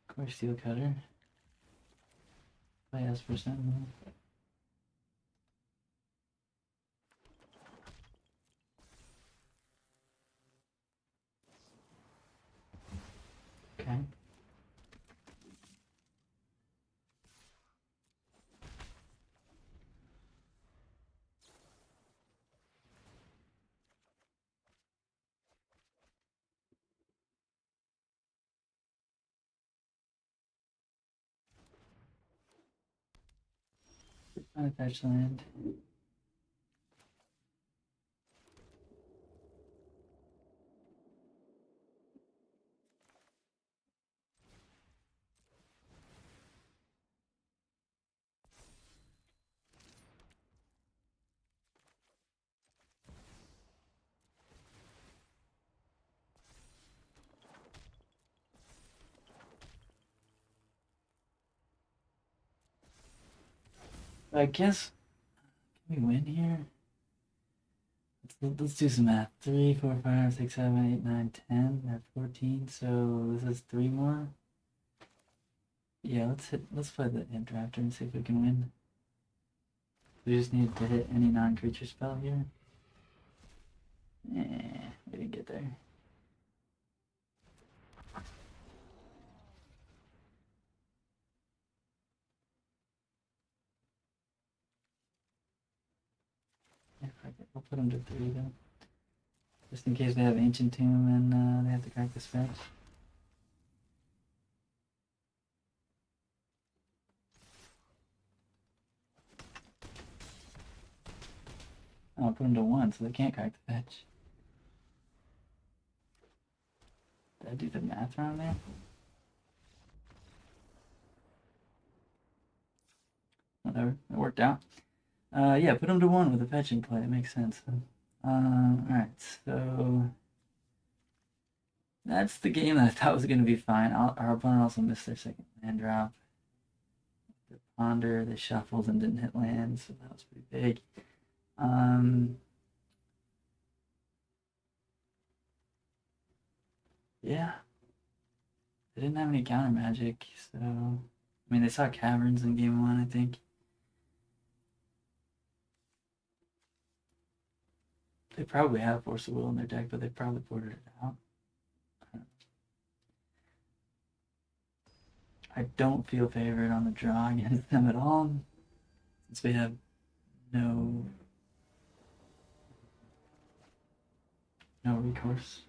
Core Steel Cutter. Play Esper Sentinel. Okay. Unattached land. I guess, can we win here? Let's do some math. 3, 4, 5, 6, 7, 8, 9, 10. That's 14. So this is 3 more. Yeah, let's play the Imp Drafter and see if we can win. We just need to hit any non-creature spell here. We didn't get there. Yeah, we'll put them to 3 then. Just in case they have Ancient Tomb and they have to crack the fetch. I'll put them to 1 so they can't crack the fetch. Did I do the math wrong there? Whatever, it worked out. Yeah, put them to 1 with a fetch in play. It makes sense. Alright, so that's the game that I thought was going to be fine. Our opponent also missed their second land drop. The Ponder, they shuffled and didn't hit land, so that was pretty big. Yeah. They didn't have any counter magic, so I mean they saw caverns in game 1, I think. They probably have Force of Will in their deck, but they probably ported it out. I don't feel favored on the draw against them at all, since we have no recourse.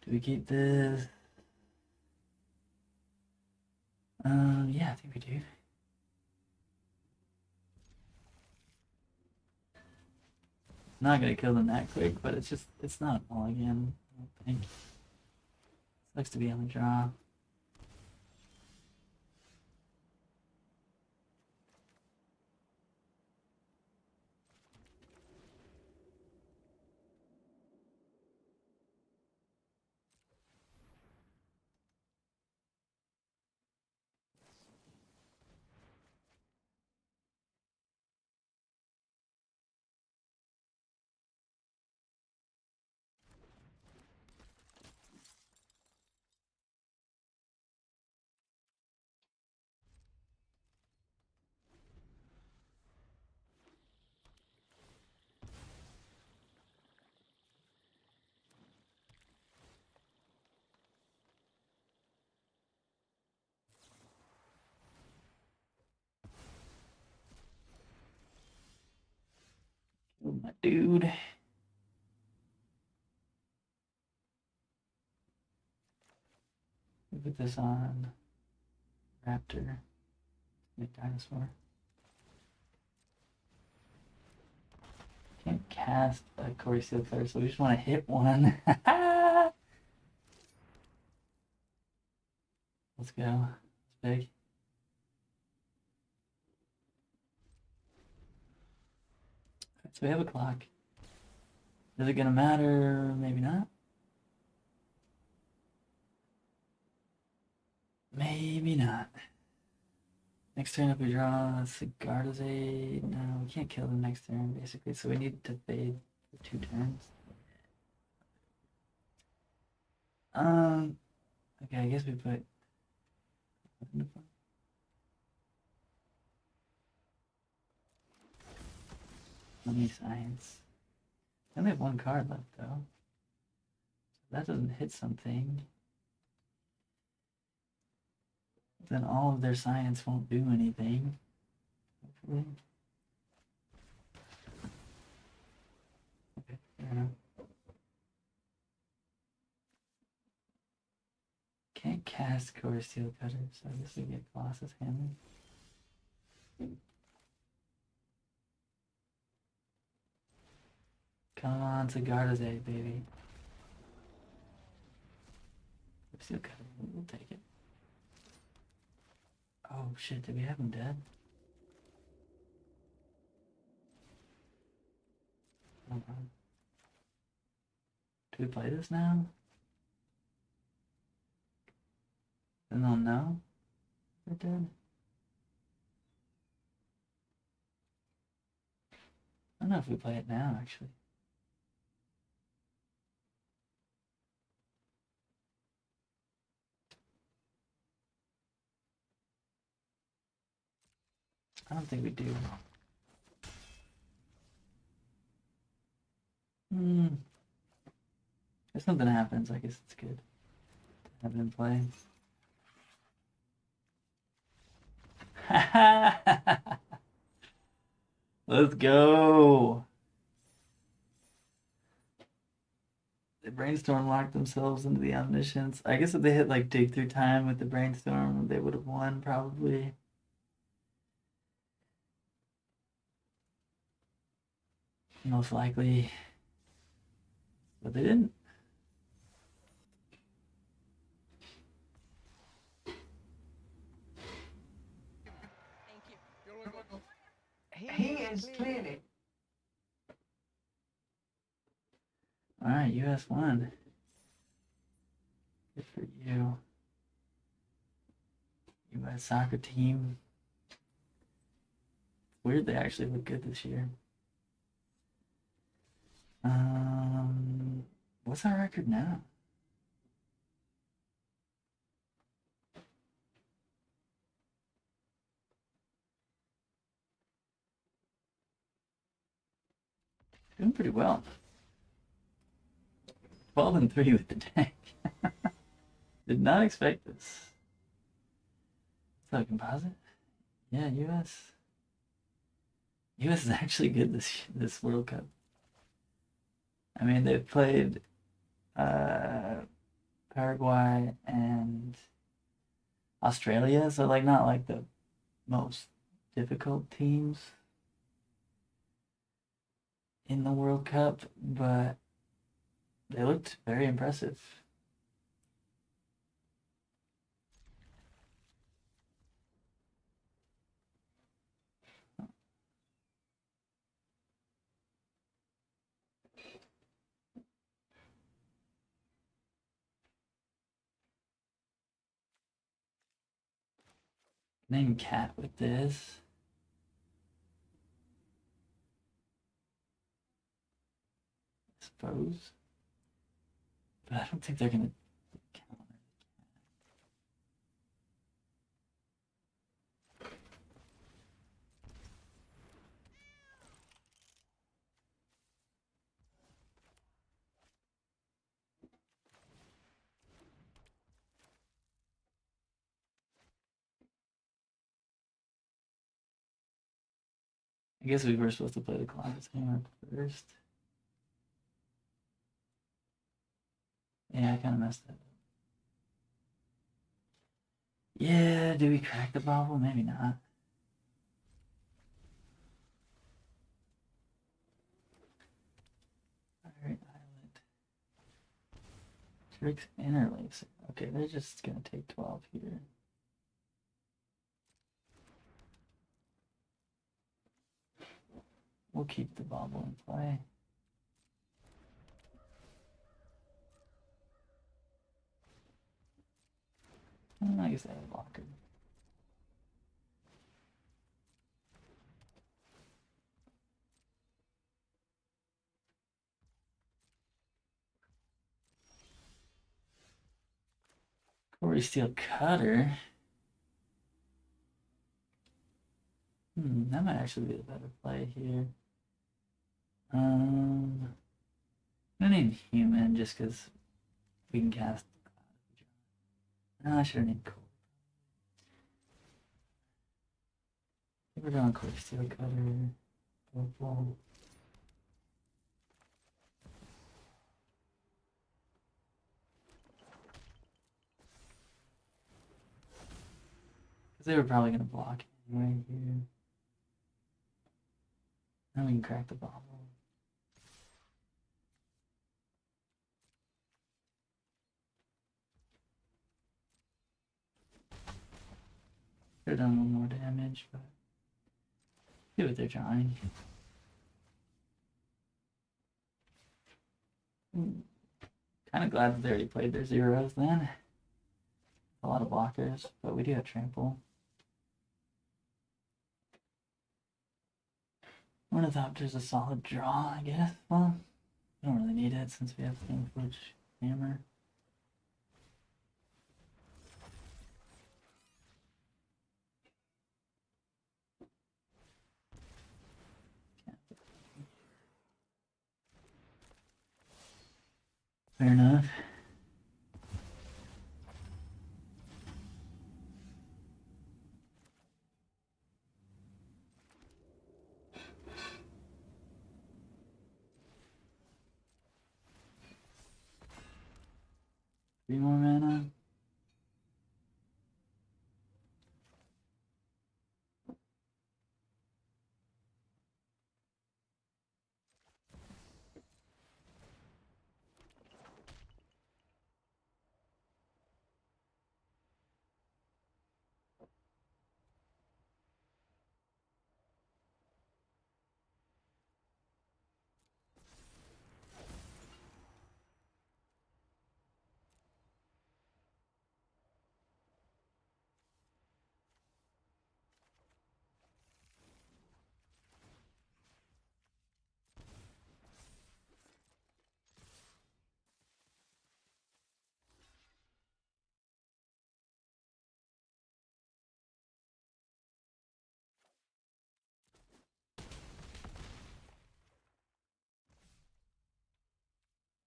Do we keep this? Yeah, I think we do. Not gonna kill them that quick, but it's not all again, I don't think. Sucks to be on the draw. dude. Put this on Raptor. Big dinosaur. Can't cast a Corey Steel Cutter, so we just want to hit one. Let's go. It's big. So we have a clock. Is it gonna matter? Maybe not. Maybe not. Next turn, if we draw Sigarda's Aid, no, we can't kill them next turn, basically, so we need to fade for 2 turns. Okay, I guess we put. Money Science. I only have 1 card left, though. If that doesn't hit something, then all of their science won't do anything. Hopefully. Okay, fair enough. Can't cast Core Steel Cutter, so I guess we get Colossus Hammer. Come on, Sigarda's Aid, baby. Steel Cutter, we'll take it. Oh shit, did we have him dead? Hold on. Do we play this now? Then they'll know they're dead. I don't know if we play it now, actually. I don't think we do. If something happens, I guess it's good to have it in play. Let's go. The Brainstorm locked themselves into the Omniscience. I guess if they hit like Dig Through Time with the Brainstorm, they would have won probably. Most likely. But they didn't. He is clearly. Alright, US won. Good for you. US soccer team. It's weird they actually look good this year. What's our record now? Doing pretty well. 12-3 with the tank. Did not expect this. So composite? Yeah, US. US is actually good this World Cup. I mean, they've played Paraguay and Australia, so like not like the most difficult teams in the World Cup, but they looked very impressive. Name cat with this. I suppose. But I don't think they're gonna count. I guess we were supposed to play the Colossus Hammer first. Yeah, I kind of messed that up. Yeah, do we crack the bobble? Maybe not. Alright, Islet. Tricks Interlacer. Okay, they're just gonna take 12 here. We'll keep the bobble in play. I guess I have a blocker. Quarry Steel Cutter. That might actually be the better play here. I'm gonna name Human just because we can cast. No, I should have named Cold. I think we're going Quarry Steel Cutter. Purple. Because they were probably gonna block anyway here. Then we can crack the bobble. Could have done a little more damage, but see what they're trying. Kind of glad that they already played their zeros then. A lot of blockers, but we do have trample. Ornithopter's a solid draw, I guess. Well, we don't really need it since we have Stoneforge Hammer. Fair enough. Three more mana.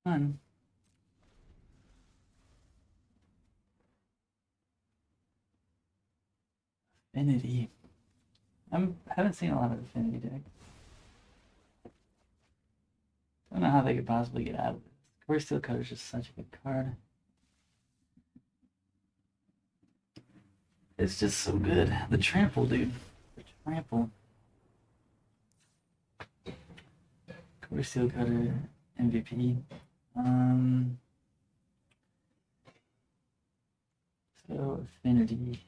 Fun. Affinity. I haven't seen a lot of Affinity decks. Don't know how they could possibly get out of this. Quarry Steel Cutter is just such a good card. It's just so good. The trample, dude. The trample. Quarry Steel Cutter, MVP. So Affinity.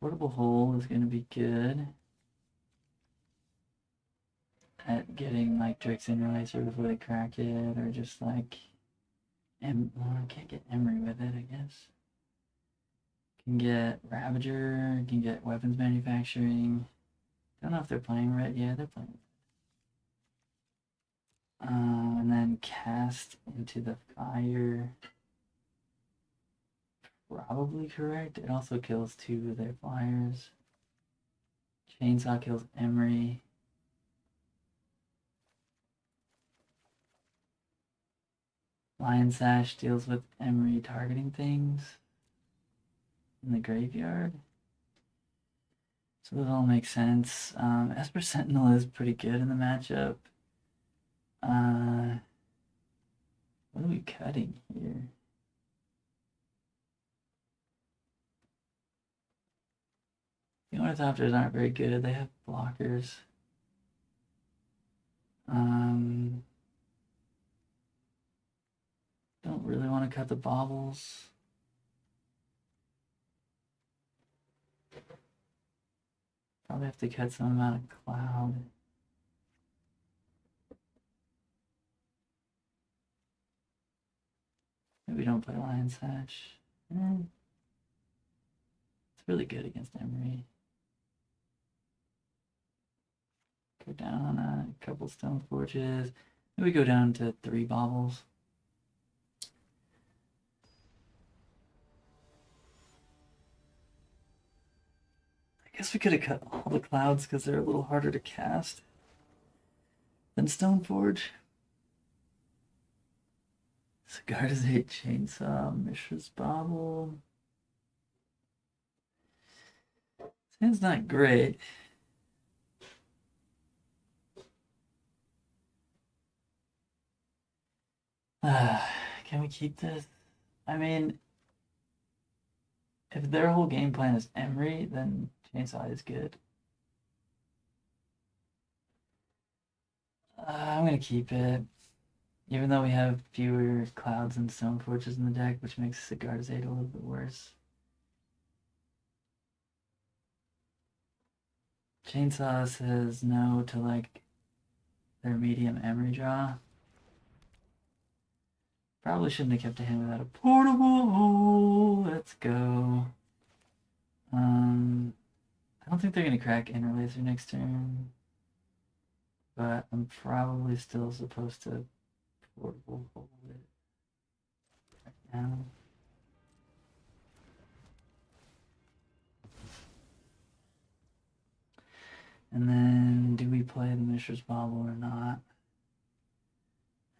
Portable Hole is going to be good at getting like Drix Interlacer before they crack it, or just like, well, I can't get Emery with it, I guess. Can get Ravager, can get Weapons Manufacturing. Don't know if they're playing red. Yeah, they're playing red. And then Cast into the Fire. Probably correct. It also kills 2 of their flyers. Chainsaw kills Emery. Lion Sash deals with Emery targeting things in the graveyard. So that all makes sense. Esper Sentinel is pretty good in the matchup. What are we cutting here? The Ornithopters aren't very good. They have blockers. Don't really want to cut the baubles. Probably have to cut some amount of cloud. Maybe don't play Lion's Hatch. It's really good against Emery. Go down on a couple Stone Forges. Maybe go down to 3 baubles. I guess we could have cut all the clouds because they're a little harder to cast than Stoneforge. Cigars 8 Chainsaw, Mishra's Bauble. Sounds not great. Can we keep this? I mean, if their whole game plan is Emery, then Chainsaw is good. I'm gonna keep it. Even though we have fewer clouds and stone forges in the deck, which makes Cigar's 8 a little bit worse. Chainsaw says no to like their medium Emery draw. Probably shouldn't have kept a hand without a portable. Let's go. I don't think they're gonna crack Interlaser next turn, but I'm probably still supposed to portable hold it right now. And then, do we play the Mishra's Bauble or not?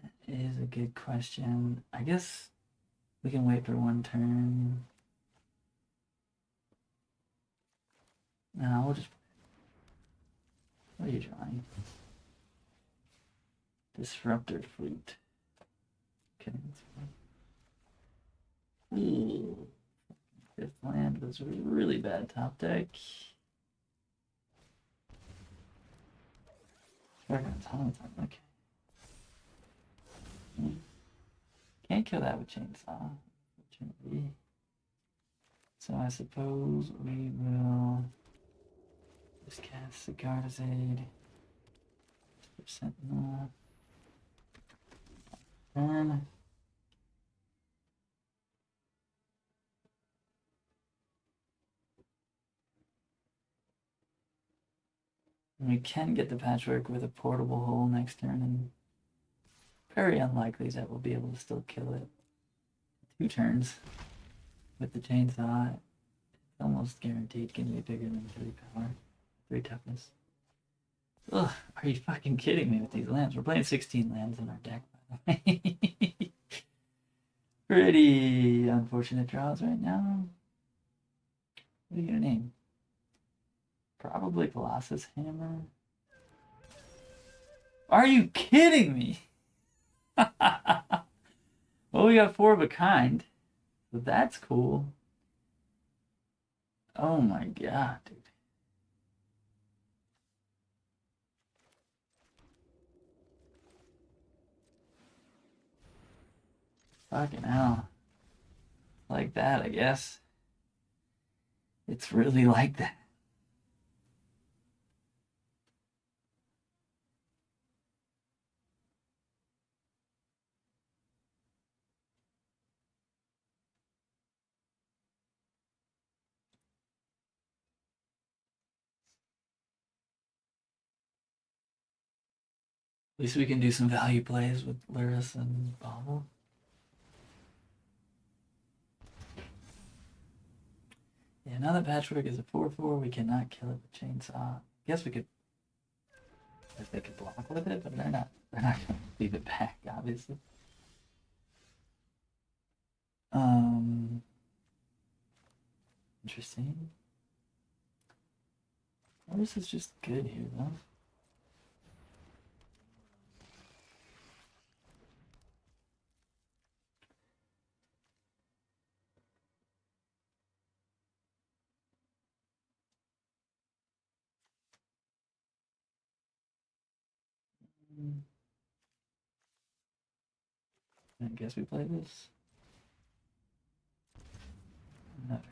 That is a good question. I guess we can wait for one turn. No, we'll just. What are you drawing? Disruptor Fleet. Kidding. Ooh. Fifth land was a really bad top deck. We're gonna ton of time. Okay. Can't kill that with Chainsaw, unfortunately. So I suppose we will just cast Cigar's Aid. Sentinel. Turn. We can get the Patchwork with a portable hole next turn, and very unlikely that we'll be able to still kill it. 2 turns with the Chainsaw. It's almost guaranteed going to be bigger than 3 power, 3 toughness. Ugh, are you fucking kidding me with these lands? We're playing 16 lands in our deck, by the way. Pretty unfortunate draws right now. What are you gonna name? Probably Colossus Hammer. Are you kidding me? Well, we got 4 of a kind, so that's cool. Oh my god, dude. Fucking hell. Like that, I guess. It's really like that. At least we can do some value plays with Lyris and Bobble. Yeah, now that Patchwork is a 4/4, we cannot kill it with Chainsaw. I guess we could, if they could block with it, but they're not gonna leave it back, obviously. Interesting. Lurrus is just good here, though. I guess we play this. That hurts.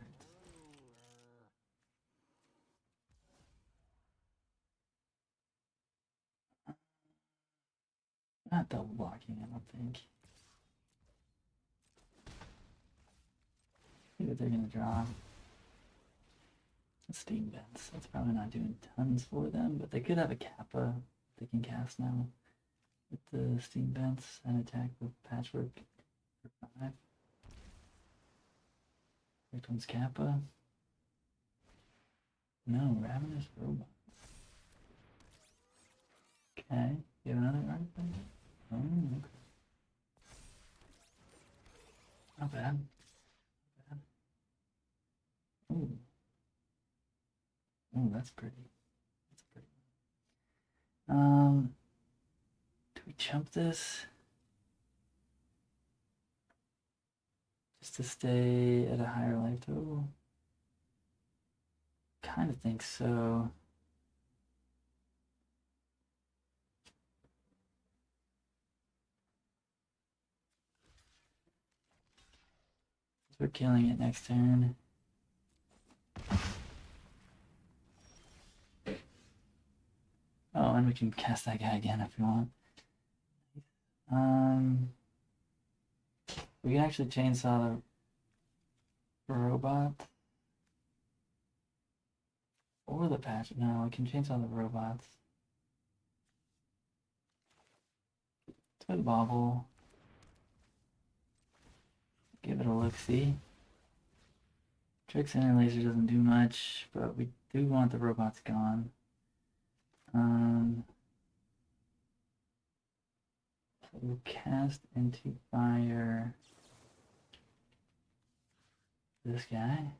Not double blocking, I don't think. See what they're gonna draw. Steam Vents. That's probably not doing tons for them, but they could have a Kappa they can cast now with the Steam Vents and attack with Patchwork for 5. Here comes Kappa. No, Ravenous Robots. Okay, you have another artifact? Oh, okay. Not bad. Not bad. Ooh. Ooh, that's pretty. That's pretty. Do we jump this? Just to stay at a higher life total? Kind of think so. We're killing it next turn. Oh, and we can cast that guy again if we want. We can actually chainsaw the robot. Or the patch. No, we can chainsaw the robots. Twin Bobble. Give it a look-see. Trick's Inner Laser doesn't do much, but we do want the robots gone. So we'll cast into fire this guy.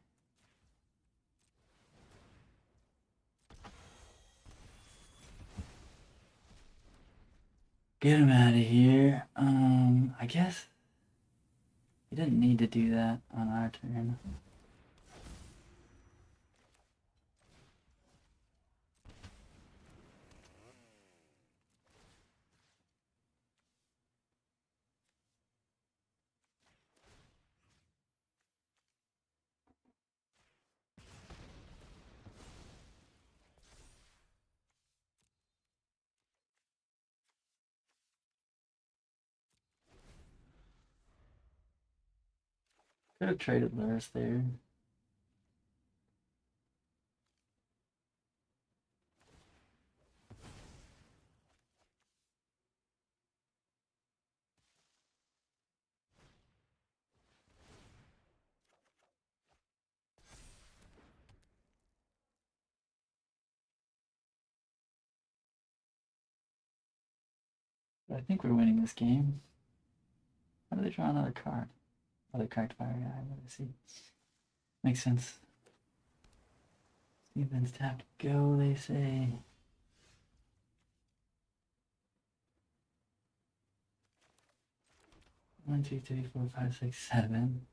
Get him out of here. I guess we didn't need to do that on our turn. Could have traded Lurrus there. But I think we're winning this game. How do they draw another card? Other card fire guy. Let me see. Makes sense. Stevens have to go, they say. One, two, three, four, five, six, 7.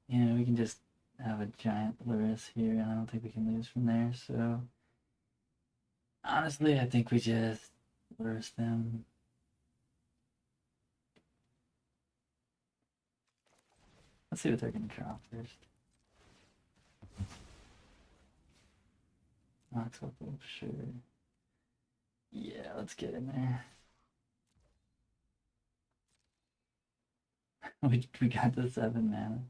Yeah, we can just have a giant Lurrus here, and I don't think we can lose from there, so honestly, I think we just Lurrus them. Let's see what they're gonna draw first. Mox Opal, sure. Yeah, let's get in there. we got the 7 mana.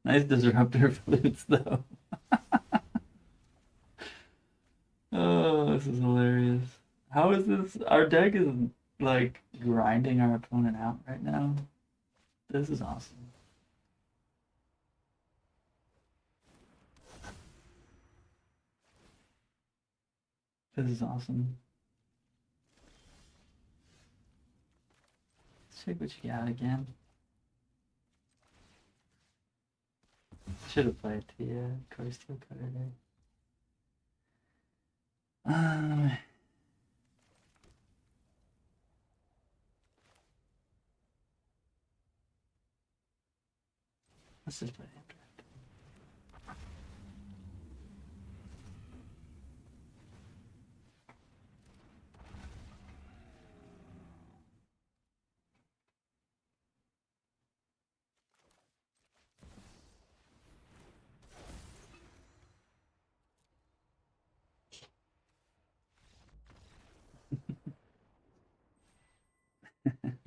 Nice disruptor flutes though. Oh, this is hilarious. How is this? Our deck is like grinding our opponent out right now. This is awesome. This is awesome. check what you got again. Should have played the Corey Steel Cutter there. Let's just play after.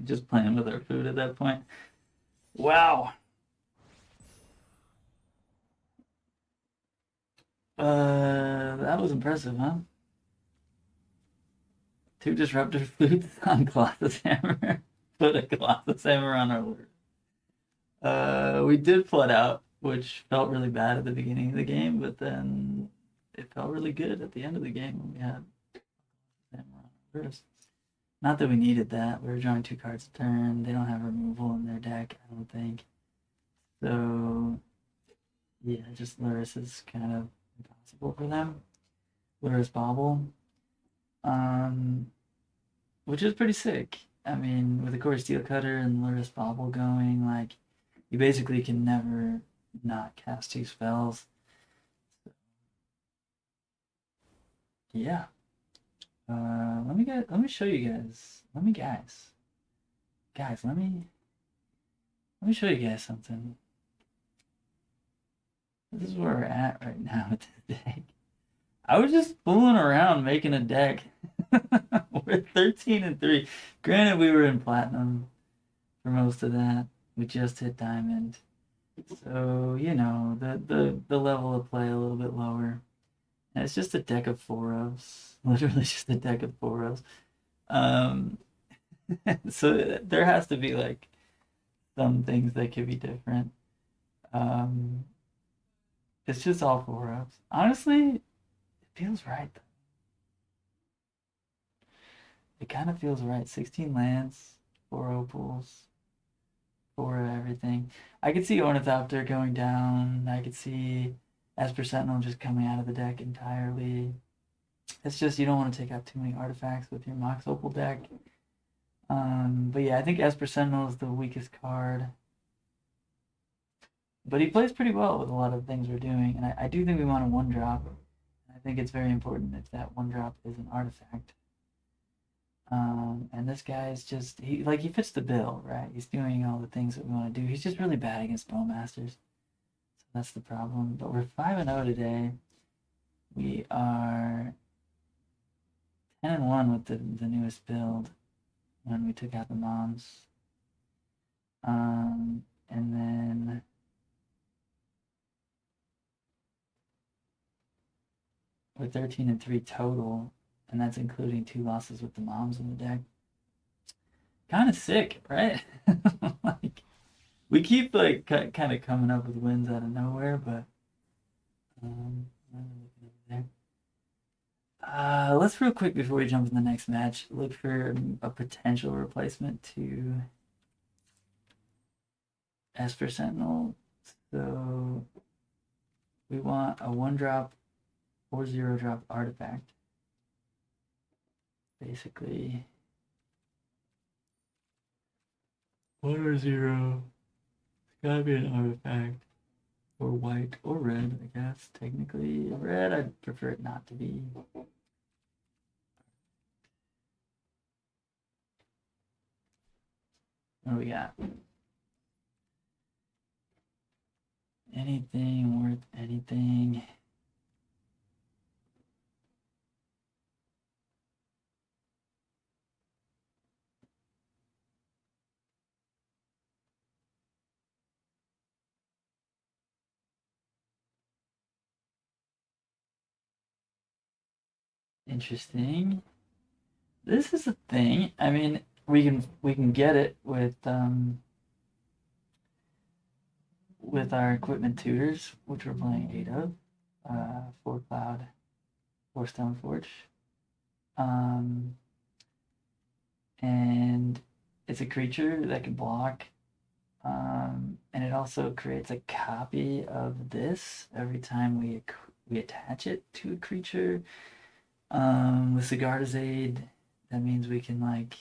Just playing with our food at that point. Wow. That was impressive, huh? 2 disruptor foods on Colossus Hammer. Put a Colossus Hammer on our lure. We did flood out, which felt really bad at the beginning of the game, but then it felt really good at the end of the game when we had Hammer on our lures. Not that we needed that. We were drawing 2 cards a turn. They don't have removal in their deck, I don't think. So, yeah, just Lurrus is kind of impossible for them. Lurrus Bobble. Which is pretty sick. I mean, with the Core Steel Cutter and Lurrus Bobble going, like, you basically can never not cast 2 spells. Yeah. Let me show you guys. Let me show you guys something. This is where we're at right now with this deck. I was just fooling around making a deck. We're 13-3. Granted, we were in platinum for most of that. We just hit diamond. So, you know, the level of play a little bit lower. And it's just a deck of 4-ofs. Literally just a deck of 4-ofs. So there has to be like some things that could be different. It's just all 4-ofs. Honestly, it feels right. It kind of feels right. 16 lands, 4 opals, 4 everything. I could see Ornithopter going down. I could see Esper Sentinel just coming out of the deck entirely. It's just you don't want to take out too many artifacts with your Mox Opal deck. But yeah, I think Esper Sentinel is the weakest card. But he plays pretty well with a lot of things we're doing. And I do think we want a 1-drop. I think it's very important if that 1-drop is an artifact. And this guy is just, he fits the bill, right? He's doing all the things that we want to do. He's just really bad against Bowmasters. So that's the problem. But we're 5-0 today. We are 10-1 with the newest build when we took out the moms. And then we're 13-3 total, and that's including 2 losses with the moms in the deck. Kind of sick, right? Like, we keep like kind of coming up with wins out of nowhere, but let's real quick before we jump in the next match look for a potential replacement to Esper Sentinel. So we want a 1-drop or 0-drop artifact. Basically, 1 or 0. It's gotta be an artifact. Or white or red, I guess. Technically, red, I'd prefer it not to be. What do we got? Anything worth anything? Interesting. This is a thing. I mean, we can get it with our equipment tutors, which we're playing 8 of. 4 Cloud, 4 Stoneforge. And it's a creature that can block. And it also creates a copy of this every time we attach it to a creature. With Sigarda's aid, that means we can like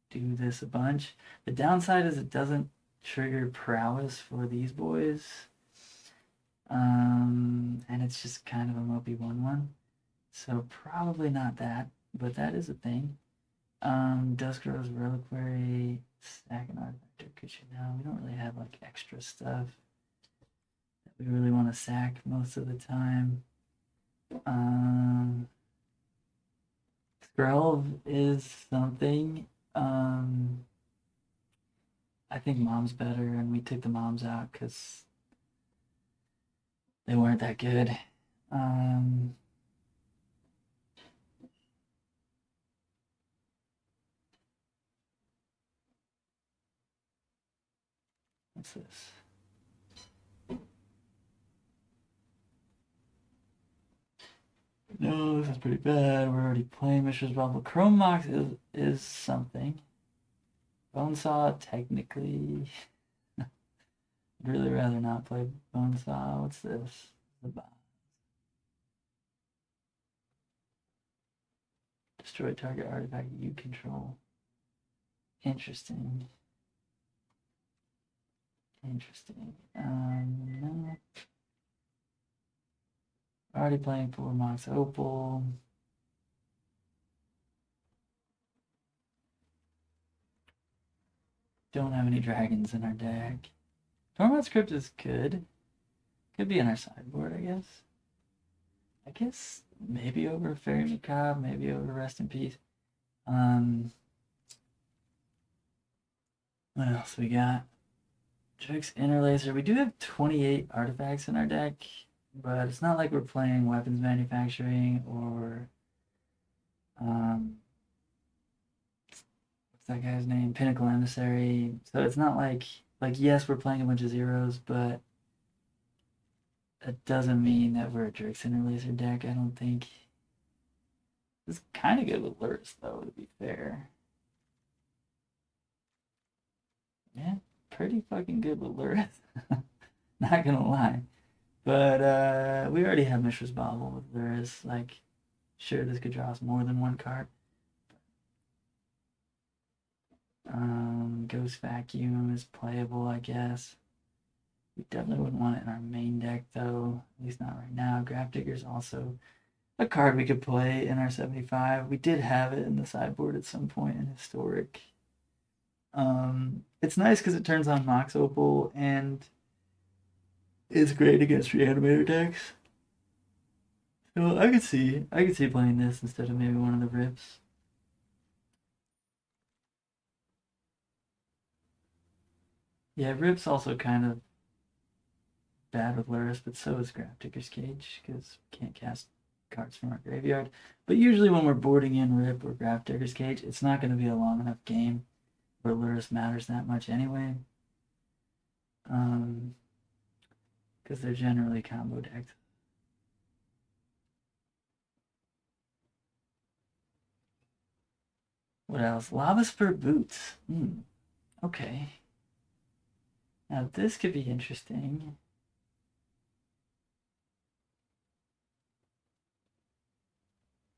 do this a bunch. The downside is it doesn't trigger prowess for these boys. And it's just kind of a mopey 1/1. So probably not that, but that is a thing. Duskrow's Reliquary, sack an artifact or creature. Now we don't really have like extra stuff that we really want to sack most of the time. Skrelv is something. I think Mom's better, and we took the Moms out because they weren't that good. What's this? No, this is pretty bad. We're already playing Mishra's Bubble. Chrome Mox is something. Bonesaw, technically. I'd really rather not play Bonesaw. What's this? The bomb. Destroy target artifact you control. Interesting. Interesting. No. Already playing for Mox Opal. Don't have any dragons in our deck. Tormod's Crypt is good. Could be in our sideboard, I guess. I guess maybe over Fairy Macabre, maybe over Rest in Peace. What else we got? Drix Interlacer. We do have 28 artifacts in our deck, but it's not like we're playing weapons manufacturing or what's that guy's name? Pinnacle Emissary. So it's not like yes, we're playing a bunch of zeros, but that doesn't mean that we're a Drix Interlacer deck, I don't think. It's kind of good with Lurrus, though, to be fair. Yeah, pretty fucking good with Lurrus. Not gonna lie. But we already have Mishra's Bauble with Lurrus. Like, sure, this could draw us more than one card. Ghost Vacuum is playable, I guess. We definitely wouldn't want it in our main deck, though. At least not right now. Grafdigger's also a card we could play in our 75. We did have it in the sideboard at some point in Historic. It's nice because it turns on Mox Opal and it's great against reanimator decks. So I could see playing this instead of maybe one of the rips. Yeah, Rip's also kind of bad with Lurrus, but so is Grafdigger's Cage because we can't cast cards from our graveyard. But usually when we're boarding in Rip or Grafdigger's Cage, it's not going to be a long enough game where Lurrus matters that much anyway. Because they're generally combo decks. What else? Lava Spur Boots. Okay. Now this could be interesting.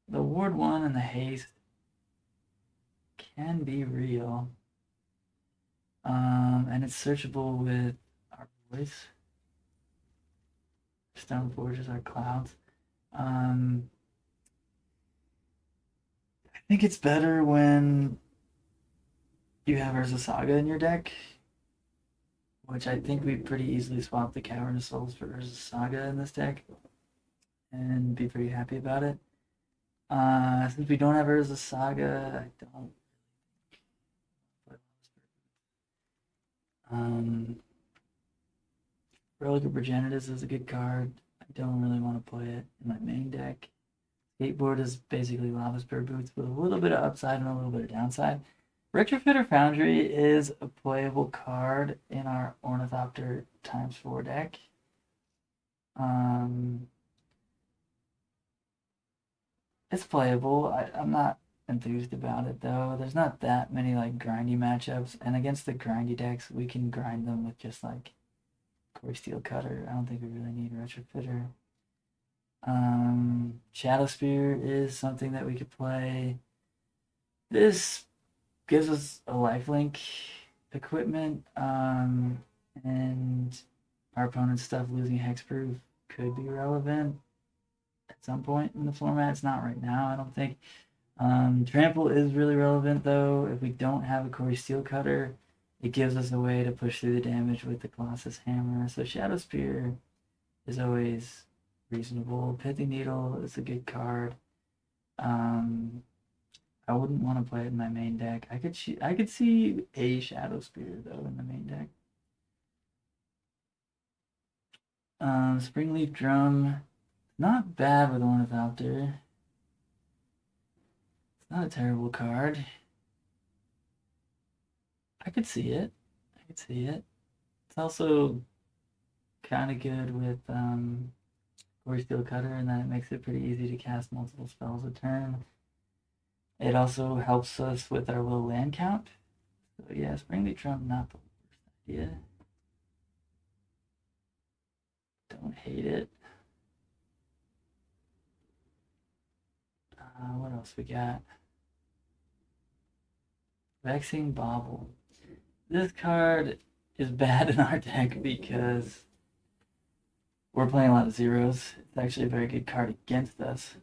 The Ward 1 and the haste can be real. And it's searchable with our boys. Stone Forges are clouds. I think it's better when you have Urza Saga in your deck, which I think we pretty easily swap the Cavernous Souls for Urza Saga in this deck and be pretty happy about it. Since we don't have Urza Saga, I don't. Relic of Progenitus is a good card. I don't really want to play it in my main deck. Skateboard is basically Lava Spur Boots with a little bit of upside and a little bit of downside. Retrofitter Foundry is a playable card in our Ornithopter ×4 deck. It's playable. I'm not enthused about it though. There's not that many like grindy matchups, and against the grindy decks, we can grind them with just like Core Steel Cutter. I don't think we really need Retrofitter. Shadow Spear is something that we could play. This gives us a lifelink equipment, and our opponent's stuff losing hexproof could be relevant at some point in the format. It's not right now, I don't think. Trample is really relevant though. If we don't have a Core Steel Cutter, it gives us a way to push through the damage with the Colossus Hammer. So Shadow Spear is always reasonable. Pithy Needle is a good card. I wouldn't want to play it in my main deck. I could see a Shadow Spear though in the main deck. Springleaf Drum, not bad with Ornithopter. It's not a terrible card. I could see it. I could see it. It's also kind of good with Core Steel Cutter, and then it makes it pretty easy to cast multiple spells a turn. It also helps us with our low land count. So yeah, Springleaf Drum, not the worst idea. Don't hate it. What else we got? Vexing Bauble. This card is bad in our deck because we're playing a lot of zeros. It's actually a very good card against us.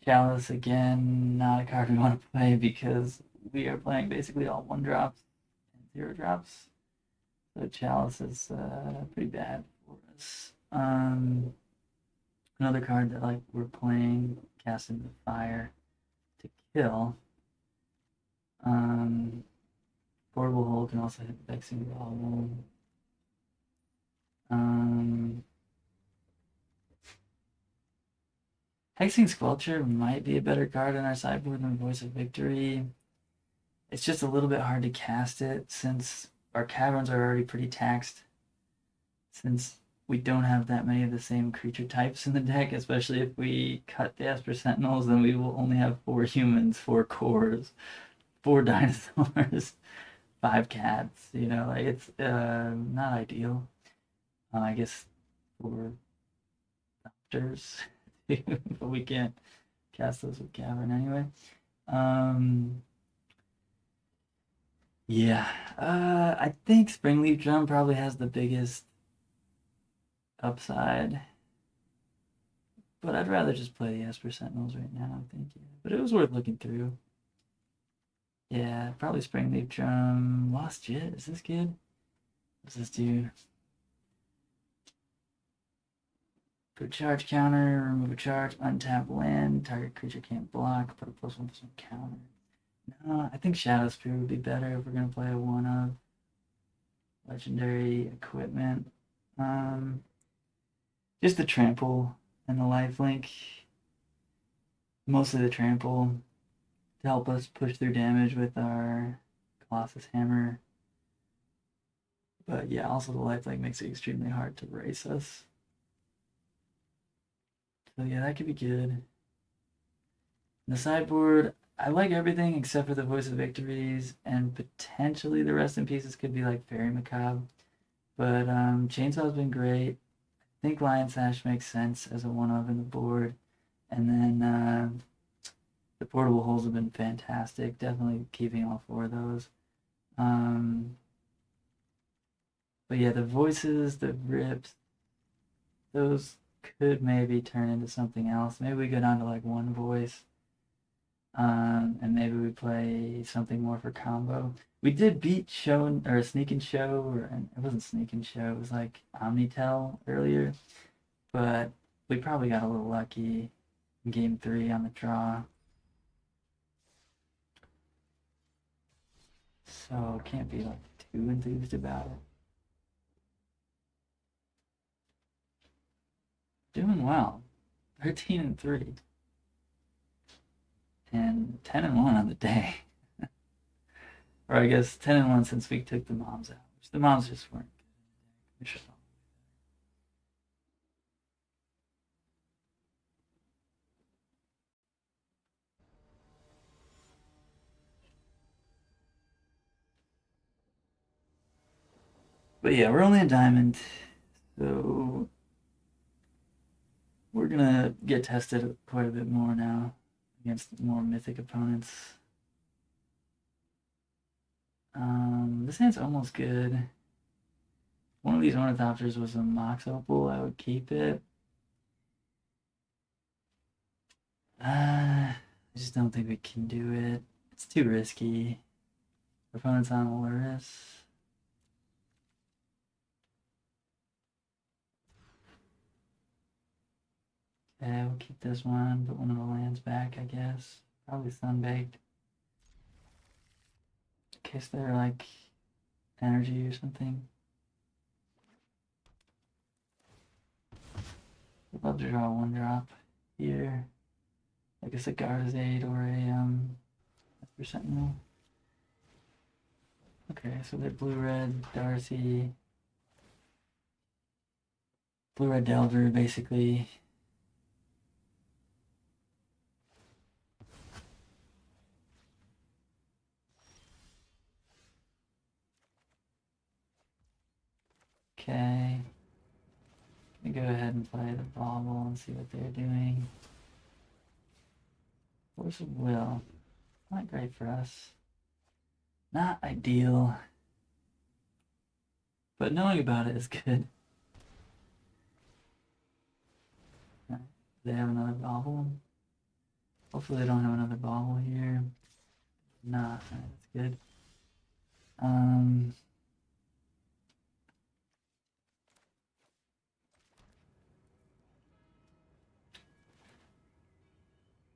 Chalice, again, not a card we want to play because we are playing basically all 1-drops and 0-drops. So Chalice is pretty bad for us. Another card that like we're playing, Cast into Fire to kill. Portable Hole can also hit Vexing Bauble. Hexing Squelcher might be a better card in our sideboard than Voice of Victory. It's just a little bit hard to cast it since our caverns are already pretty taxed. Since we don't have that many of the same creature types in the deck, especially if we cut the Esper Sentinels, then we will only have 4 humans, 4 cores, 4 dinosaurs, 5 cats. You know, like it's not ideal. I guess for doctors, but we can't cast those with Cavern anyway. Yeah, I think Springleaf Drum probably has the biggest upside, but I'd rather just play the Esper Sentinels right now, I think. Yeah. But it was worth looking through. Yeah, probably Springleaf Drum. Lost Jit, is this good? What's this do? Put a charge counter, remove a charge, untap land, target creature can't block, put a +1/+1 counter. No, I think Shadow Spear would be better if we're gonna play a 1-of legendary equipment. Just the trample and the lifelink. Mostly the trample to help us push through damage with our Colossus Hammer. But yeah, also the lifelink makes it extremely hard to race us. So yeah, that could be good. The sideboard, I like everything except for the Voice of Victories, and potentially the Rest in Pieces could be like Fairy Macabre. But Chainsaw's been great. I think Lion Sash makes sense as a 1-of in the board. And then the Portable Holes have been fantastic. Definitely keeping all 4 of those. But yeah, the voices, the rips, those could maybe turn into something else. Maybe we go down to like 1 voice. And maybe we play something more for combo. We did beat Show or Sneak and Show, or it wasn't Sneak and Show, it was like Omnitel earlier. But we probably got a little lucky in game 3 on the draw. So can't be like too enthused about it. Doing well. 13-3. And 10-1 on the day. Or I guess 10-1 since we took the moms out. Which the moms just weren't good. But yeah, we're only a diamond, so we're gonna get tested quite a bit more now against more mythic opponents. This hand's almost good. One of these Ornithopters was a Mox Opal, I would keep it. I just don't think we can do it. It's too risky. Opponent's on Aluris. Okay, we'll keep this one, put one of the lands back, I guess. Probably Sunbaked. In case they're like energy or something. I'd love to draw a 1-drop here. I guess a Guardian's Aid or a Esper Sentinel. Okay, so they're blue-red Darcy. Blue-red Delver, basically. Okay. Let me go ahead and play the Bauble and see what they're doing. Force of Will. Not great for us. Not ideal. But knowing about it is good. They have another Bauble. Hopefully they don't have another Bauble here. Not. That's good.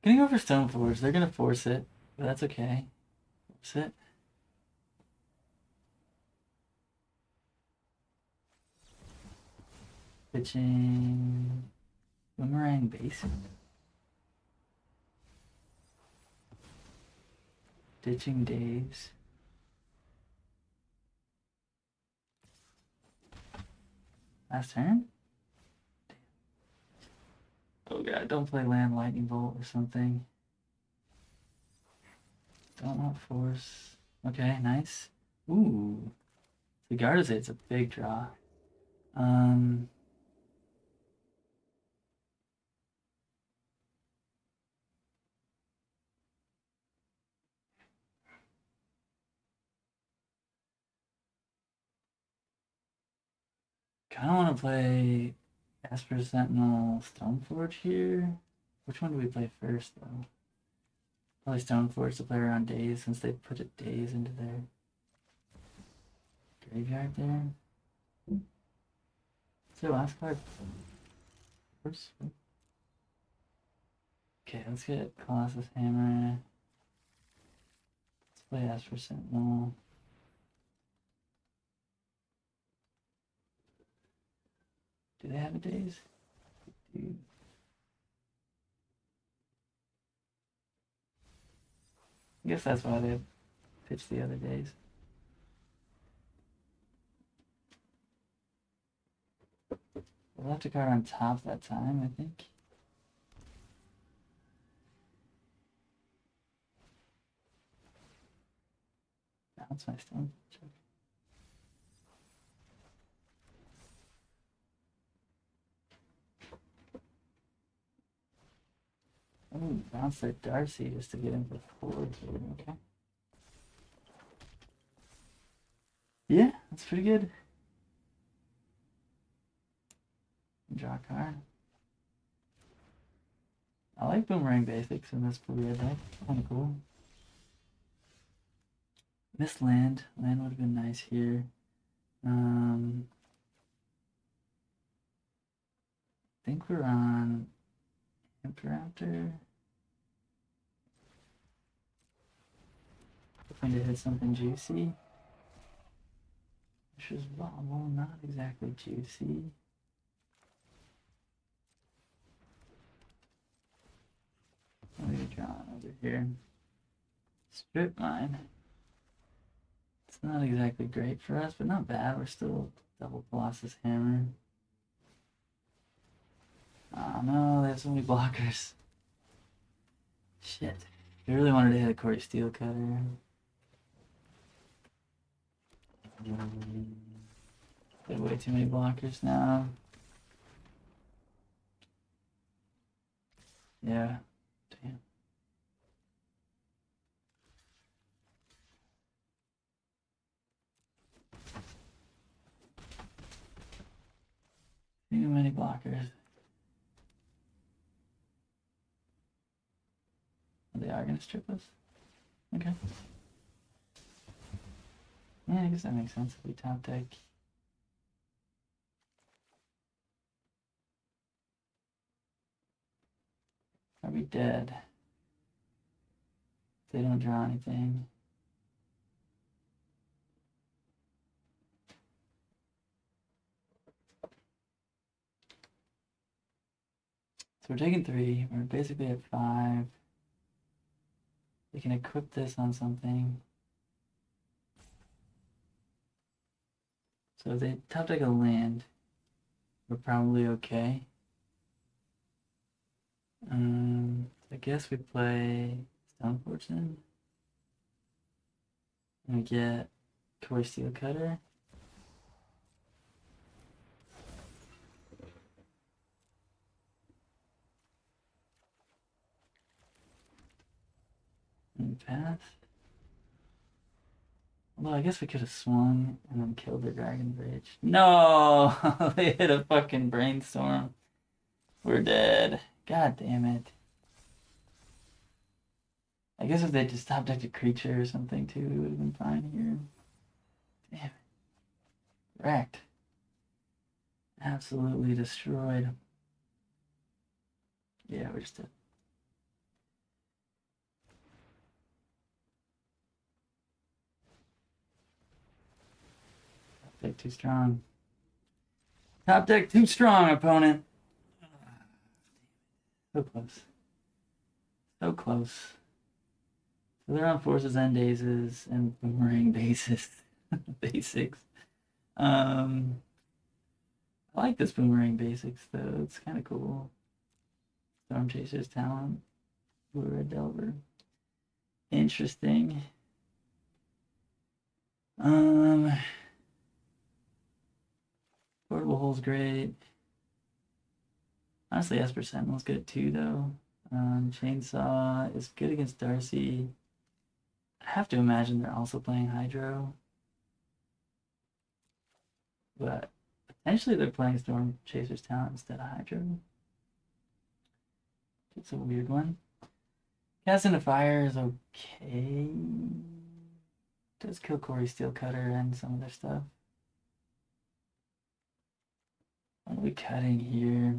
Gonna go for Stoneforge. They're gonna force it, but that's okay. Force it. Pitching Boomerang Basic. Ditching Daves. Last turn? Oh god, don't play land lightning bolt or something. Don't want force. Okay, nice. Ooh. The Guardian's Aid's a big draw. Kinda wanna play Esper Sentinel Stoneforge here. Which one do we play first though? Probably Stoneforge to play around Daze since they put a Daze into their graveyard there. So last card. First. Okay, let's get Colossus Hammer. Let's play Esper Sentinel. Do they have a Daze? Dude. I guess that's why they pitched the other days. They left a card on top that time, I think. That's my stone. Oh, bounce their Darcy just to get him for 4 here. Okay. Yeah, that's pretty good. Draw a card. I like Boomerang Basics in this blue red deck. Kind of cool. Missed land. Land would have been nice here. I think we're on Imperaptor. Hoping to hit something juicy. This is Bauble, not exactly juicy. What are you drawing over here? Strip Mine. It's not exactly great for us, but not bad. We're still double Colossus Hammer. Oh no, they have so many blockers. Shit. I really wanted to hit a Corey Steel Cutter. They have way too many blockers now. Yeah. Damn. Too many blockers. They are gonna strip us. Okay. Yeah, I guess that makes sense if we top deck. Are we dead? If they don't draw anything. So we're taking 3. We're basically at 5. We can equip this on something. So if they top deck a land, we're probably okay. I guess we play Stoneforge then. And we get Core Steel Cutter. And we pass. Although I guess we could have swung and then killed their Dragon Bridge. No! They hit a fucking brainstorm. We're dead. God damn it. I guess if they just top decked a creature or something too, we would have been fine here. Damn it. Wrecked. Absolutely destroyed. Yeah, we're just dead. Top deck too strong. Top deck too strong, opponent. So close. So close. So they're on Forces and Dazes and Boomerang bases. Basics. I like this Boomerang basics though. It's kind of cool. Storm Chaser's talent. Blue Red Delver. Interesting. Portable Hole's great. Honestly, Esper Sentinel's good too, though. Chainsaw is good against Darcy. I have to imagine they're also playing Hydro. But potentially they're playing Storm Chaser's talent instead of Hydro. It's a weird one. Cast into Fire is okay. Does kill Core Steel Cutter and some of their stuff. What are we cutting here?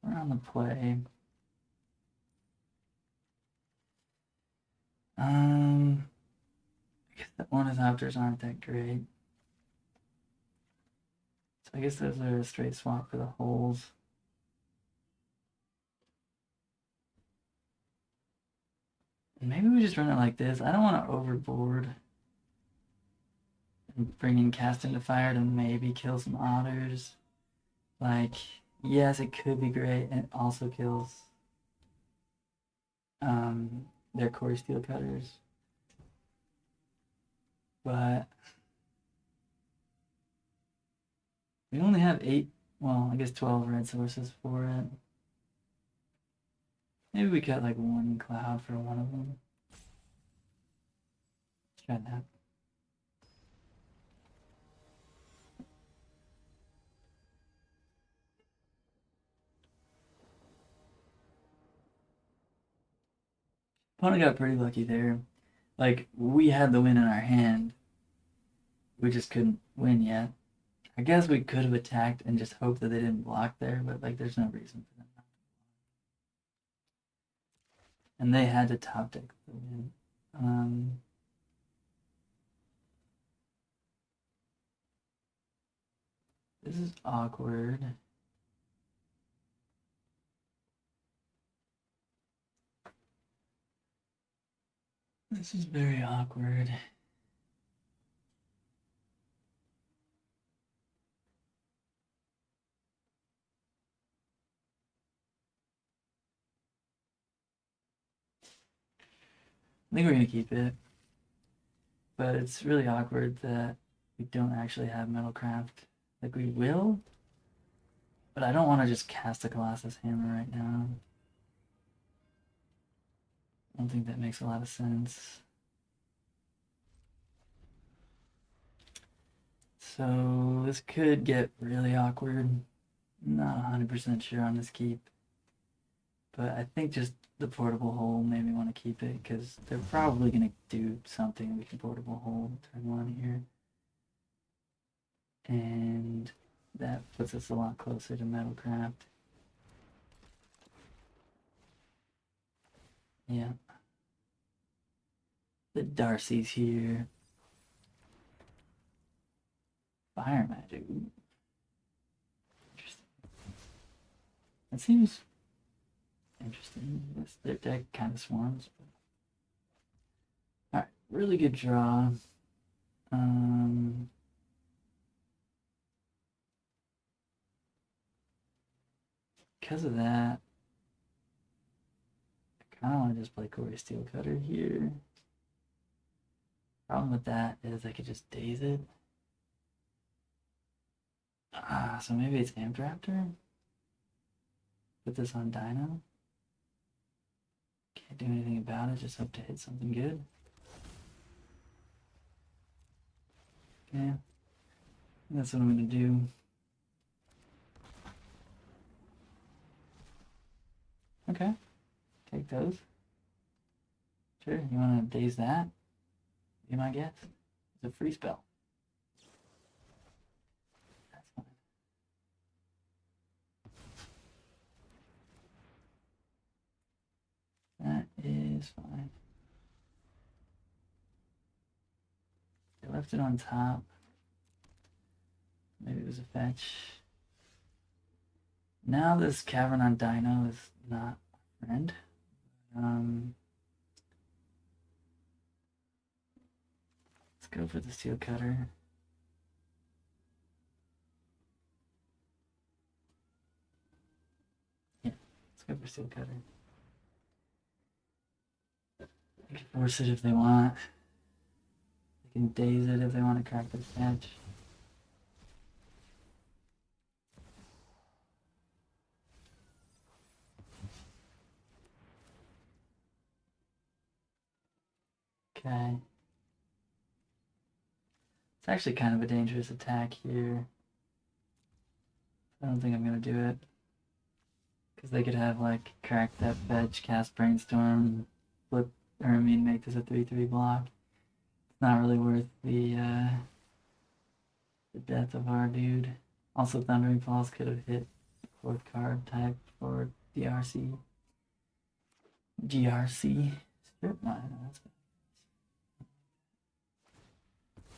We're on the play. I guess the Ornithopters aren't that great. So I guess those are a straight swap for the holes. And maybe we just run it like this. I don't want to overboard and bring in Cast into Fire to maybe kill some otters. Like, yes, it could be great, and it also kills their Core Steel Cutters. But we only have 8, well, I guess 12 red sources for it. Maybe we cut like 1 cloud for one of them. Let's try that. Opponent got pretty lucky there. Like, we had the win in our hand. We just couldn't win yet. I guess we could have attacked and just hoped that they didn't block there, but like there's no reason for them not to. And they had to top deck the win. This is awkward. This is very awkward. I think we're gonna keep it. But it's really awkward that we don't actually have Metalcraft. Like, we will, but I don't want to just cast a Colossus Hammer right now. I don't think that makes a lot of sense. So this could get really awkward. Not 100% sure on this keep. But I think just the portable hole made me want to keep it because they're probably going to do something. We can portable hole turn 1 here. And that puts us a lot closer to Metalcraft. Yeah. The Darcy's here. Fire magic. Ooh. Interesting. That seems interesting. Their deck kind of swarms. Alright, really good draw. Because of that, I kind of want to just play Corey Steelcutter here. Problem with that is I could just daze it. So maybe it's Amped Raptor. Put this on Dino. Can't do anything about it, just hope to hit something good. Yeah, that's what I'm gonna do. Okay, take those. Sure, you wanna daze that? Be my guess. It's a free spell. That's fine. That is fine. They left it on top. Maybe it was a fetch. Now this Cavern on Dino is not a friend. Let's go for the Steel Cutter. Yeah, let's go for Steel Cutter. They can force it if they want. They can daze it if they want to crack the fetch. Okay. It's actually kind of a dangerous attack here. I don't think I'm gonna do it. Because they could have, like, crack that fetch, cast Brainstorm, flip, or I mean, make this a 3/3 block. It's not really worth the death of our dude. Also, Thundering Falls could have hit the 4th card type for DRC. GRC. Strip mine. That's bad.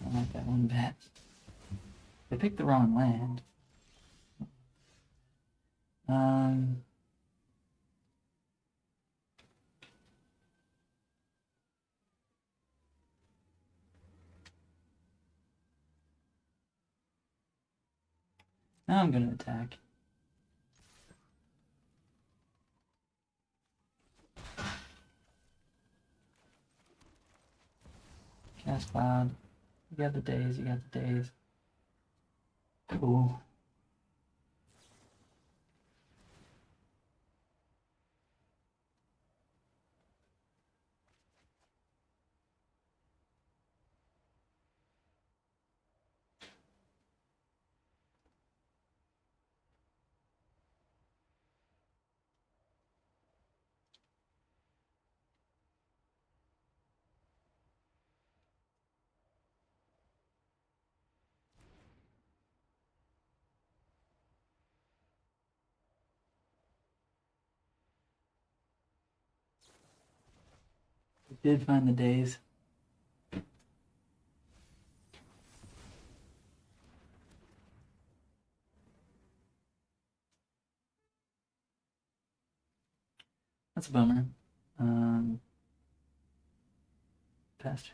I like that one bit. They picked the wrong land. Now I'm gonna attack. Cast Cloud. You got the days, you got the days. Cool. We did find the days. That's a bummer. Pastor.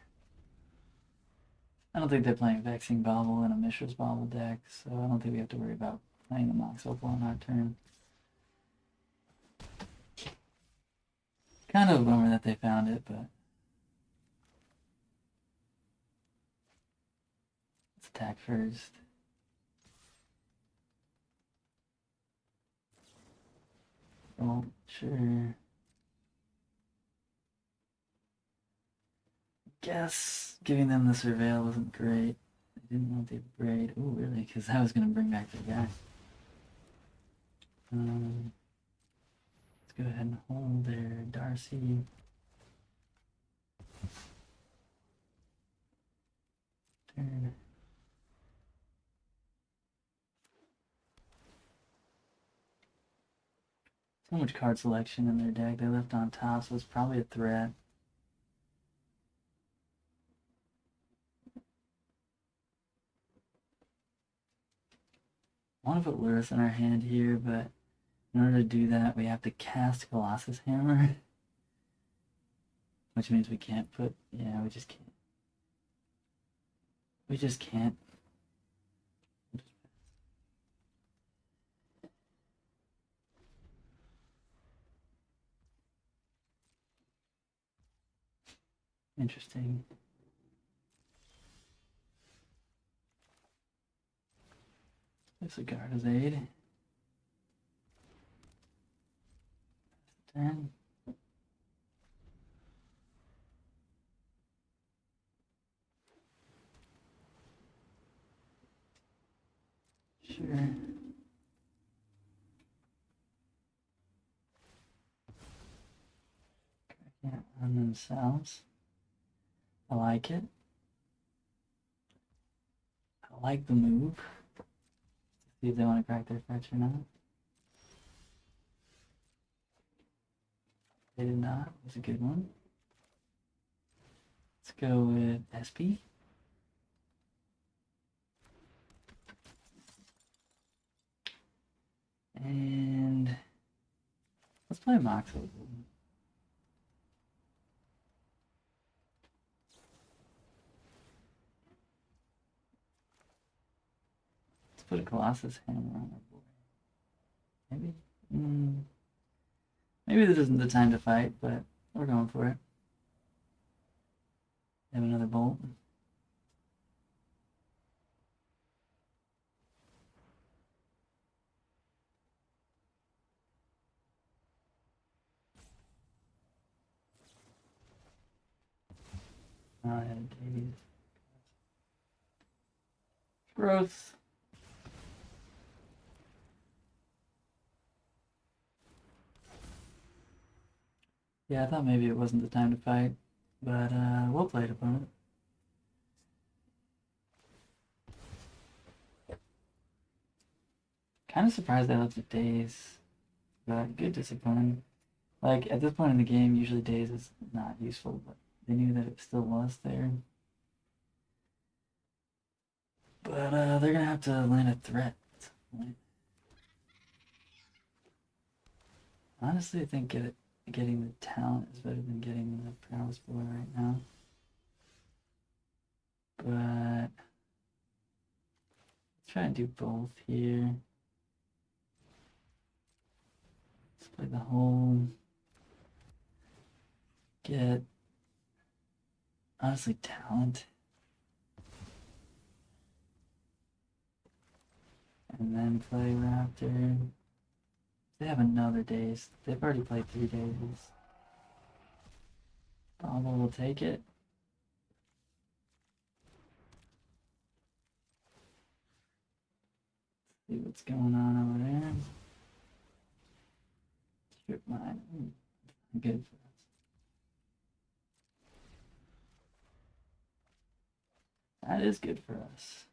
I don't think they're playing Vexing Bobble in a Mishra's Bobble deck, so I don't think we have to worry about playing the Mox Opal on our turn. Kind of a bummer that they found it, but attack first. Oh, sure. Guess giving them the surveil wasn't great. I didn't want the braid. Oh, really? Because I was gonna bring back the guy. Let's go ahead and hold there, Darcy. Turn. So much card selection in their deck. They left on top, so it's probably a threat. I want to put Lurrus in our hand here, but in order to do that, we have to cast Colossus Hammer. Which means we can't put... Yeah, we just can't. We just can't. Interesting. There's a Garda's Aid. 10. Sure. Yeah, on themselves. I like it. I like the move. See if they want to crack their fetch or not. They did not. It was a good one. Let's go with SP. And let's play Mox Opal. Let's put a Colossus Hammer on our board. Maybe? Maybe this isn't the time to fight, but we're going for it. Have another bolt. I had Davies. Growth. Yeah, I thought maybe it wasn't the time to fight, but we'll play it, opponent. Kind of surprised they left it Daze, but good discipline. Like, at this point in the game, usually Daze is not useful, but they knew that it still was there. But they're gonna have to land a threat. Honestly, I think getting the talent is better than getting the prowess boy right now. But let's try and do both here. Let's play the whole. Get honestly talent. And then play Raptor. They have another Daze. They've already played 3 Dazes. Bobble will take it. See what's going on over there. Strip mine. Good for us. That is good for us.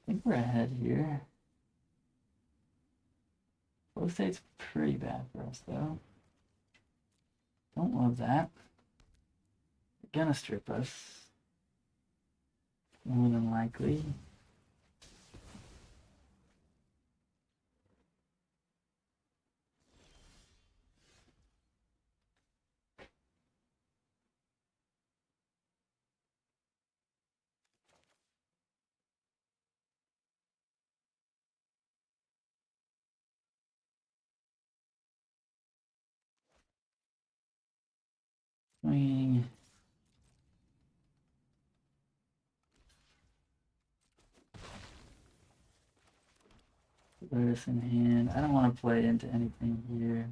I think we're ahead here. Flow state's pretty bad for us, though. Don't love that. They're gonna strip us. More than likely. Swing. Polaris in hand. I don't want to play into anything here.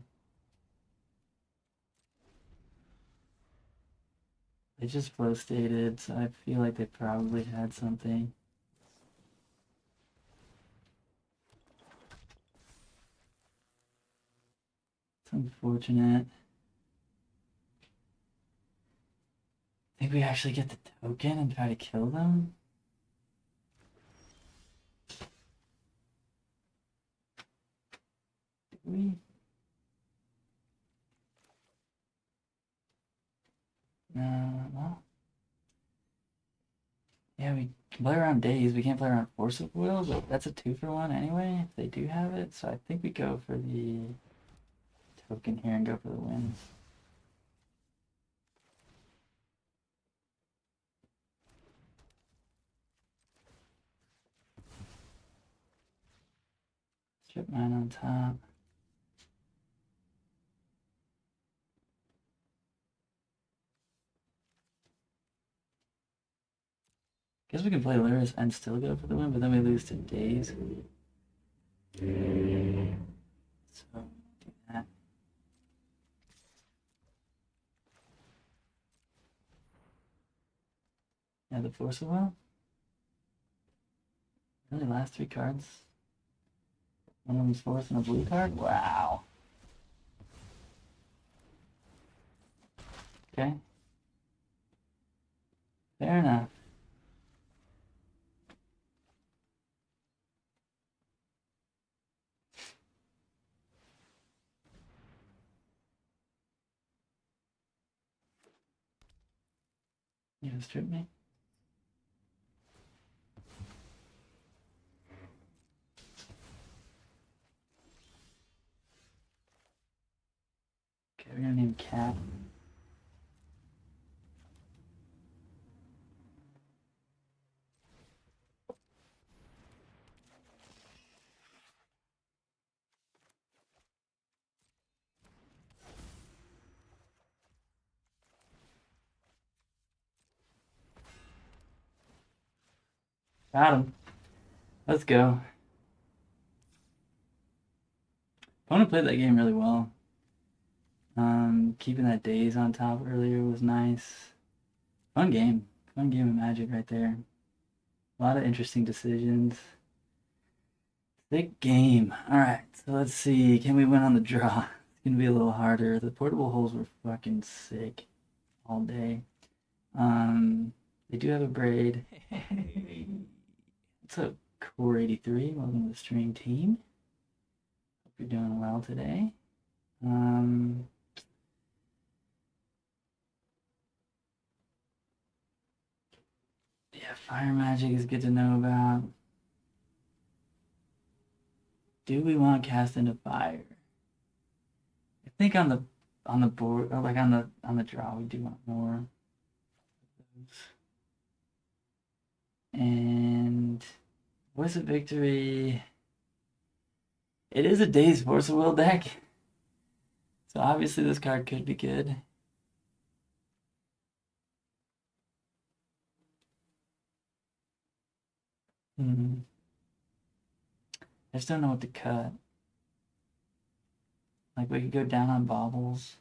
They just flow stated, so I feel like they probably had something. It's unfortunate. I think we actually get the token and try to kill them. Do we? No. Yeah, we can play around Days. We can't play around Force of Will, but that's a 2-for-1 anyway, if they do have it. So I think we go for the token here and go for the win. Strip mine on top. Guess we can play Lyris and still go for the win, but then we lose to Days. So do that. Yeah, the Force of Will. Really, last 3 cards. One of them's Force and a blue card. Wow. Okay. Fair enough. You gonna strip me? Okay, we're gonna name Cat. Got him. Let's go. Opponent played that game really well. Keeping that Days on top earlier was nice. Fun game. Fun game of Magic right there. A lot of interesting decisions. Big game. Alright, so let's see. Can we win on the draw? It's gonna be a little harder. The portable holes were fucking sick all day. They do have a braid. What's up, Core 83? Welcome to the stream team. Hope you're doing well today. Yeah, fire magic is good to know about. Do we want cast into fire? I think on the board, or like on the draw, we do want more of those. And Voice of Victory. It is a Days Force of Will deck, so obviously this card could be good. I just don't know what to cut. Like we could go down on baubles.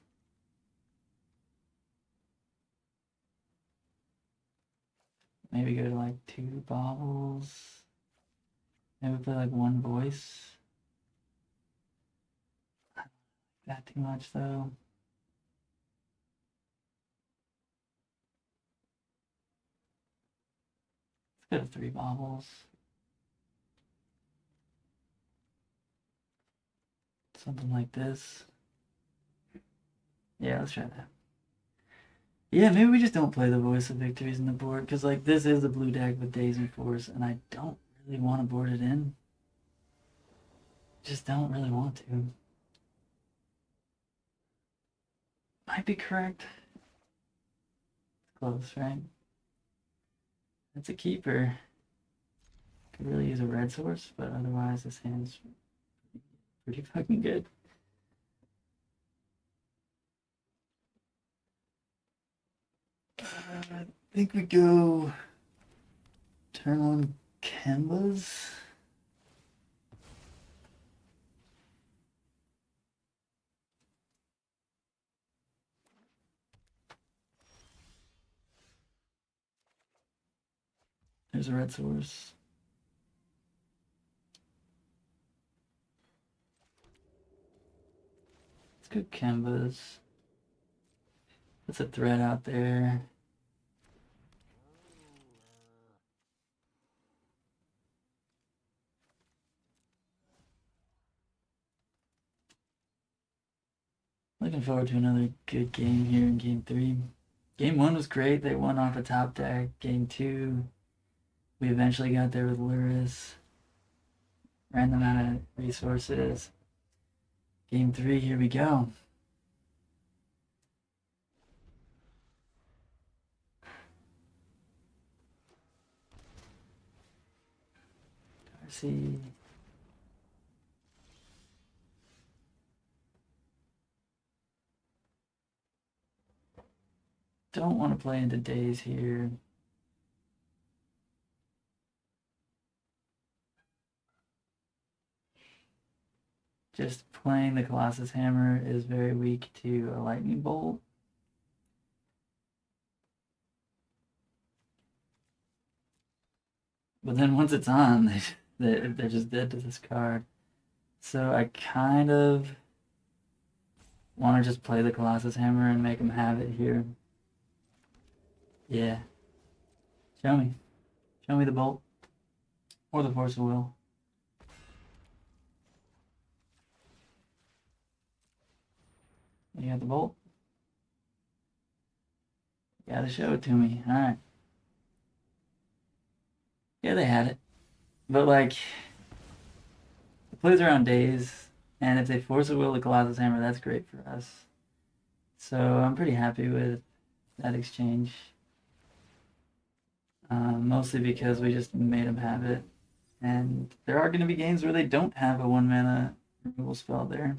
Maybe go to like 2 baubles. Maybe play like 1 voice. I don't like that too much though. Let's go to 3 baubles. Something like this. Yeah, let's try that. Yeah, maybe we just don't play the Voice of Victories in the board, because like this is a blue deck with Days and Force, and I don't really want to board it in. Just don't really want to. Might be correct. It's close, right? That's a keeper. Could really use a red source, but otherwise this hand's pretty fucking good. I think we go turn on Kembas. Here's a red source. Let's go Kembas. That's a threat out there. Looking forward to another good game here in Game 3. Game 1 was great. They won off a top deck. Game 2, we eventually got there with Lurrus. Ran them out of resources. Game 3, here we go. Darcy. Don't want to play into Daze here. Just playing the Colossus Hammer is very weak to a Lightning Bolt. But then once it's on, they're just dead to this card. So I kind of want to just play the Colossus Hammer and make them have it here. Yeah. Show me. Show me the bolt. Or the Force of Will. You got the bolt? You gotta show it to me. Alright. Yeah, they had it. But like, it plays around Daze, and if they Force of Will the Colossus Hammer, that's great for us. So I'm pretty happy with that exchange. Mostly because we just made them have it. And there are going to be games where they don't have a 1 mana removal spell there.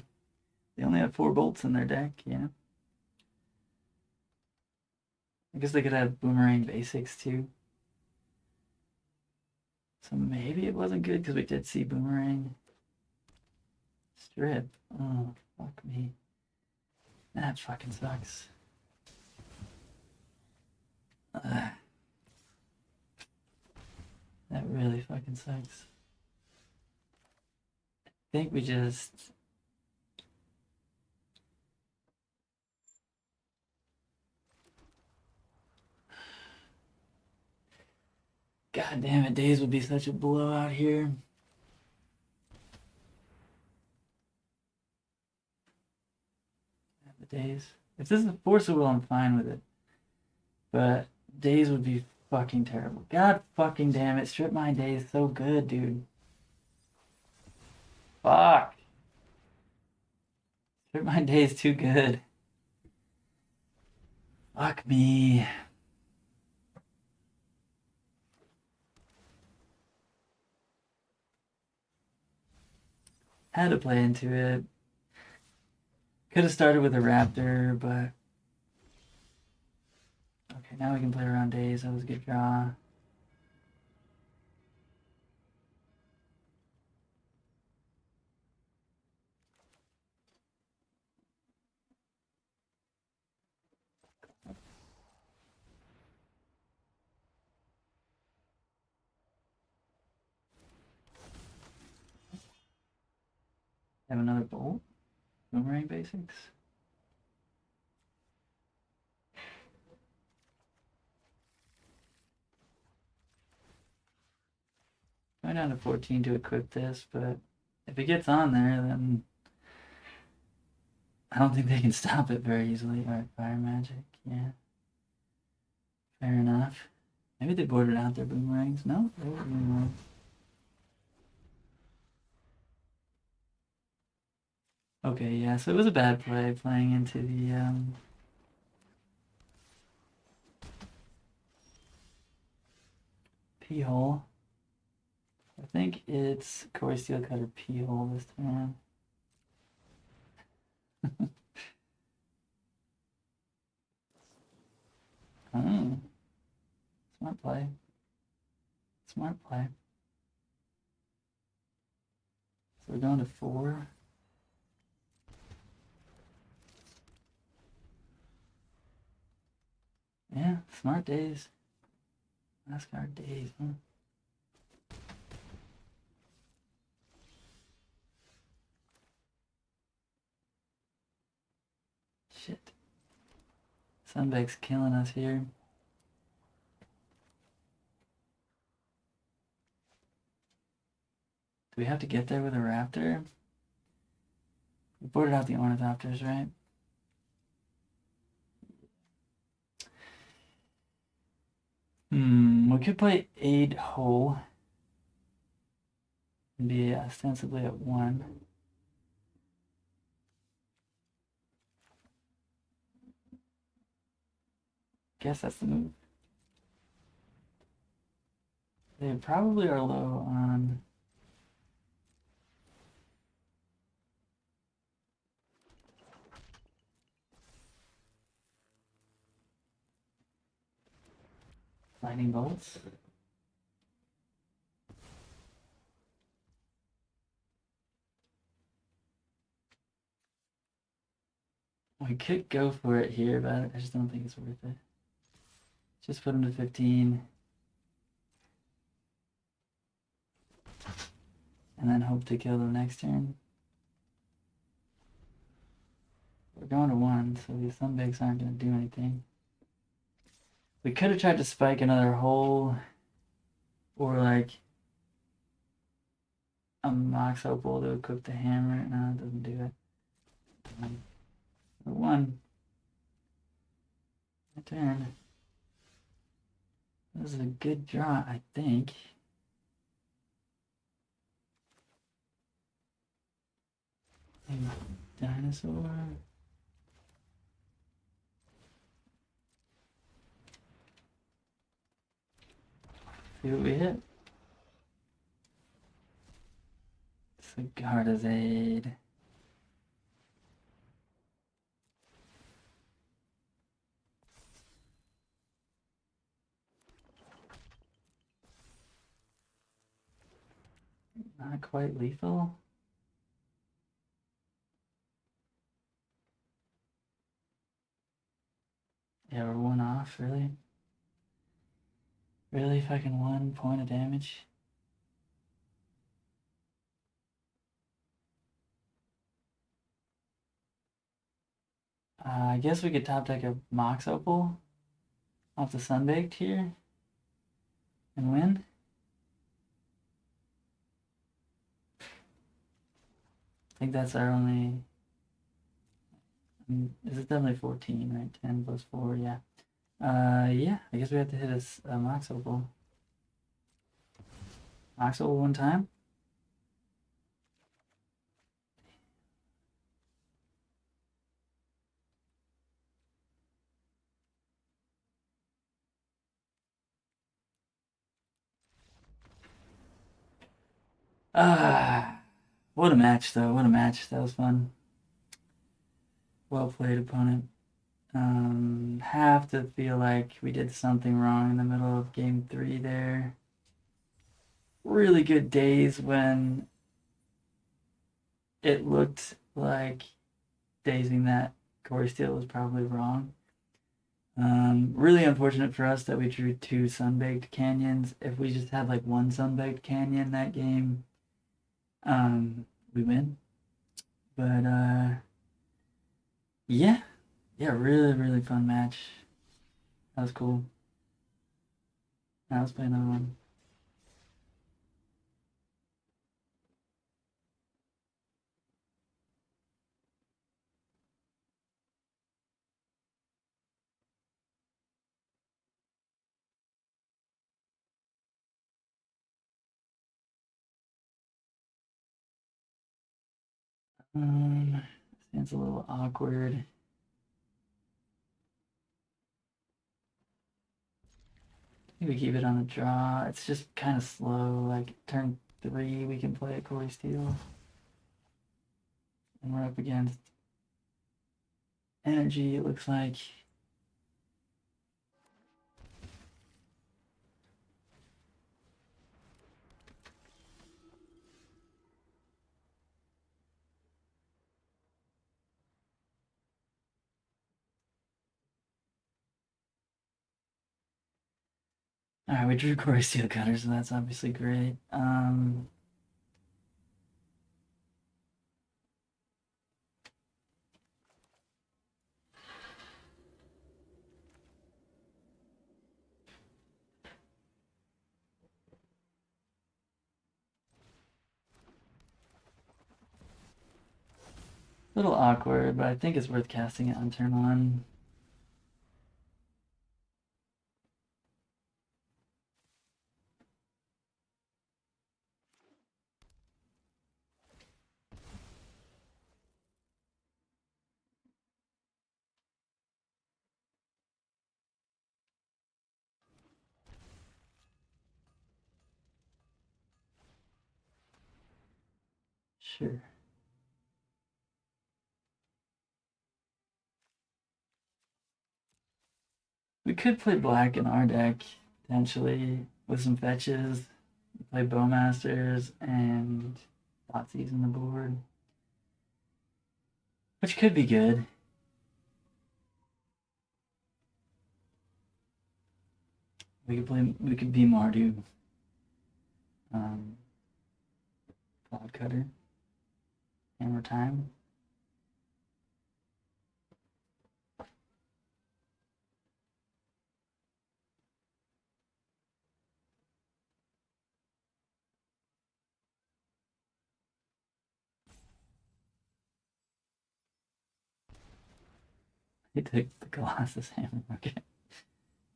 They only have 4 bolts in their deck, yeah. I guess they could have Boomerang Basics too. So maybe it wasn't good because we did see Boomerang. Strip. Oh, fuck me. That fucking sucks. That really fucking sucks. I think we just... God damn it, Daze would be such a blowout here. The Daze. If this is a Force of Will, I'm fine with it. But Daze would be fucking terrible. God fucking damn it, Strip Mine Daze so good, dude. Fuck. Strip Mine Daze too good. Fuck me. Had to play into it. Could have started with a Raptor, but... Okay, now we can play around Daze. That was a good draw. Have another bolt? Boomerang Basics? Going down to 14 to equip this, but if it gets on there, then I don't think they can stop it very easily. Alright, Fire Magic, yeah. Fair enough. Maybe they bordered out their boomerangs. No, they were boomerangs. Okay, yeah, so it was a bad play playing into the P-hole. I think it's Core Steelcutter P-hole this time. Oh. Smart play. Smart play. So we're going to 4. Yeah, smart Daze. Last card Daze, huh? Sunbake's killing us here. Do we have to get there with a raptor? We boarded out the ornithopters, right? We could play 8 hole and be ostensibly at 1. Guess that's the move. They probably are low on. Lightning bolts. We could go for it here, but I just don't think it's worth it. Just put him to 15. And then hope to kill them next turn. We're going to 1, so these Sunbakes aren't going to do anything. We could have tried to spike another hole, or like a Mox Opal to equip the hammer. No, it doesn't do it. 1. My turn. This is a good draw, I think. Dinosaur. See what we hit. Sigardazade. Not quite lethal. Yeah, we're 1 off, really? Really, fucking 1 point of damage? I guess we could top deck a Mox Opal off the Sunbaked here and win. I think that's our only. This is definitely 14, right? 10 plus 4, yeah. Yeah, I guess we have to hit a Mox Opal. Mox Opal 1 time. What a match, though. What a match. That was fun. Well played, opponent. Have to feel like we did something wrong in the middle of game 3 there. Really good days when it looked like dazing that Corey Steele was probably wrong. Really unfortunate for us that we drew 2 Sunbaked Canyons. If we just had like 1 Sunbaked Canyon that game, we win. But yeah, really, really fun match. That was cool. Now let's play another one. It's a little awkward. I think we keep it on the draw. It's just kind of slow. Like turn 3, we can play a Corey Steele. And we're up against energy, it looks like. Alright, we drew Corey Steel Cutter, so that's obviously great. little awkward, but I think it's worth casting it on turn 1. Sure. We could play black in our deck, potentially, with some fetches. Play Bowmasters and Thoughtseize in the board. Which could be good. We could be Mardu. Cloud Cutter. Hammer Time. He took the Colossus Hammer. Okay.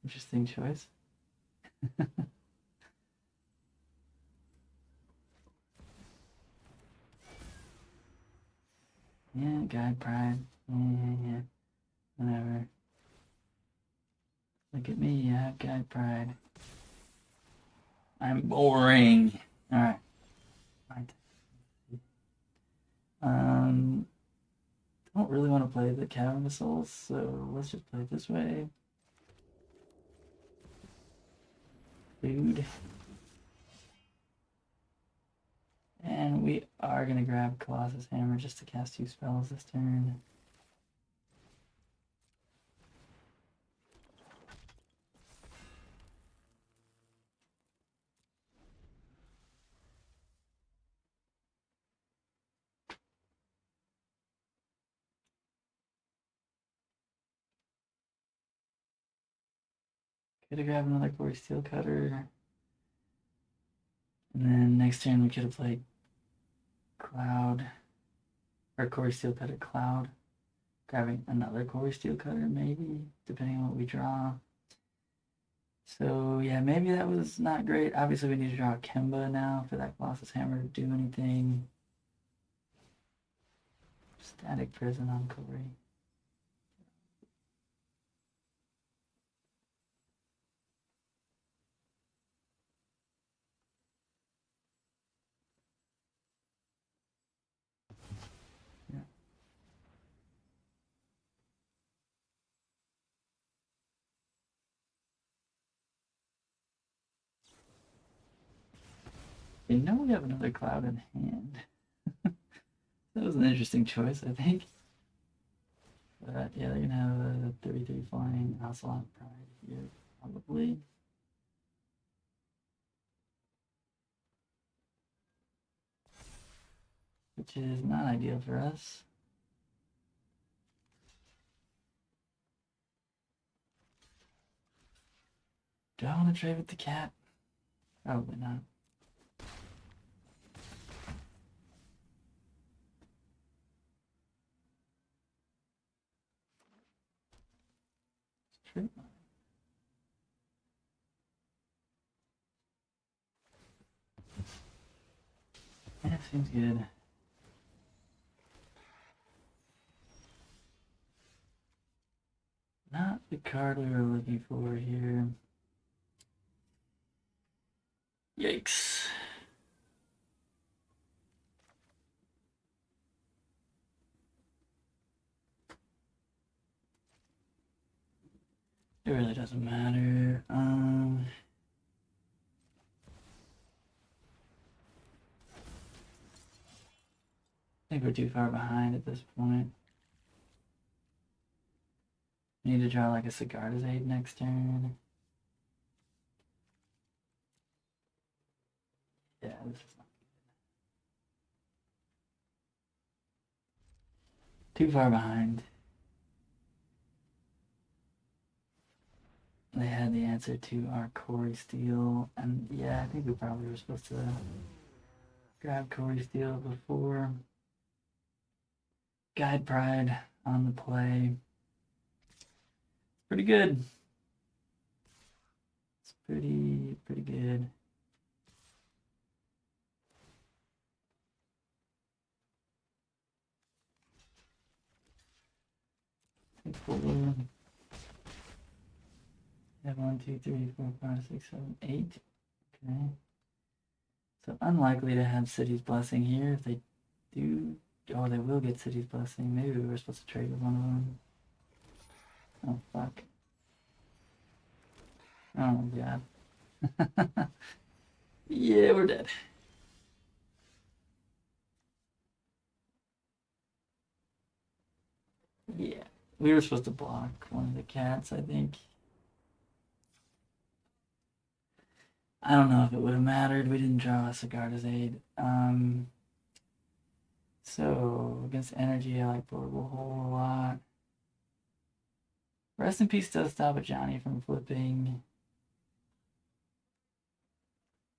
Interesting choice. Yeah, Guide Pride. Yeah. Whatever. Look at me, I have Guide Pride. I'm boring. Alright. Don't really want to play the Cavern of Souls, so let's just play it this way. Food. And we are going to grab Colossus Hammer just to cast 2 spells this turn. Could have grabbed another Quarry Steel Cutter. And then next turn we could have played Cloud. Or Quarry Steel Cutter Cloud. Grabbing another Quarry Steel Cutter, maybe, depending on what we draw. So yeah, maybe that was not great. Obviously we need to draw Kemba now for that Colossus Hammer to do anything. Static Prison on Quarry. You know we have another Cloud in hand. That was an interesting choice, I think. But yeah, they're gonna have a 33 flying Ocelot Pride here, probably. Which is not ideal for us. Do I want to trade with the cat? Probably not. Trade. Yeah, seems good. Not the card we were looking for here. Yikes. It really doesn't matter. I think we're too far behind at this point. We need to draw like a Sigarda's Aid next turn. Yeah, this is not good. Too far behind. They had the answer to our Quarry Steel, and yeah, I think we probably were supposed to grab Quarry Steel before. Guide Pride on the play. Pretty good. It's pretty good. Take 4. Yeah, 1, 2, 3, 4, 5, 6, 7, 8. Okay. So unlikely to have City's Blessing here. If they do, oh, they will get City's Blessing. Maybe we were supposed to trade with one of them. Oh, fuck. Oh, my God. Yeah, we're dead. Yeah. We were supposed to block one of the cats, I think. I don't know if it would have mattered. We didn't draw a Sigarda's Aid. So, against energy, I like Portable Hole a lot. Rest in Peace does stop a Johnny from flipping.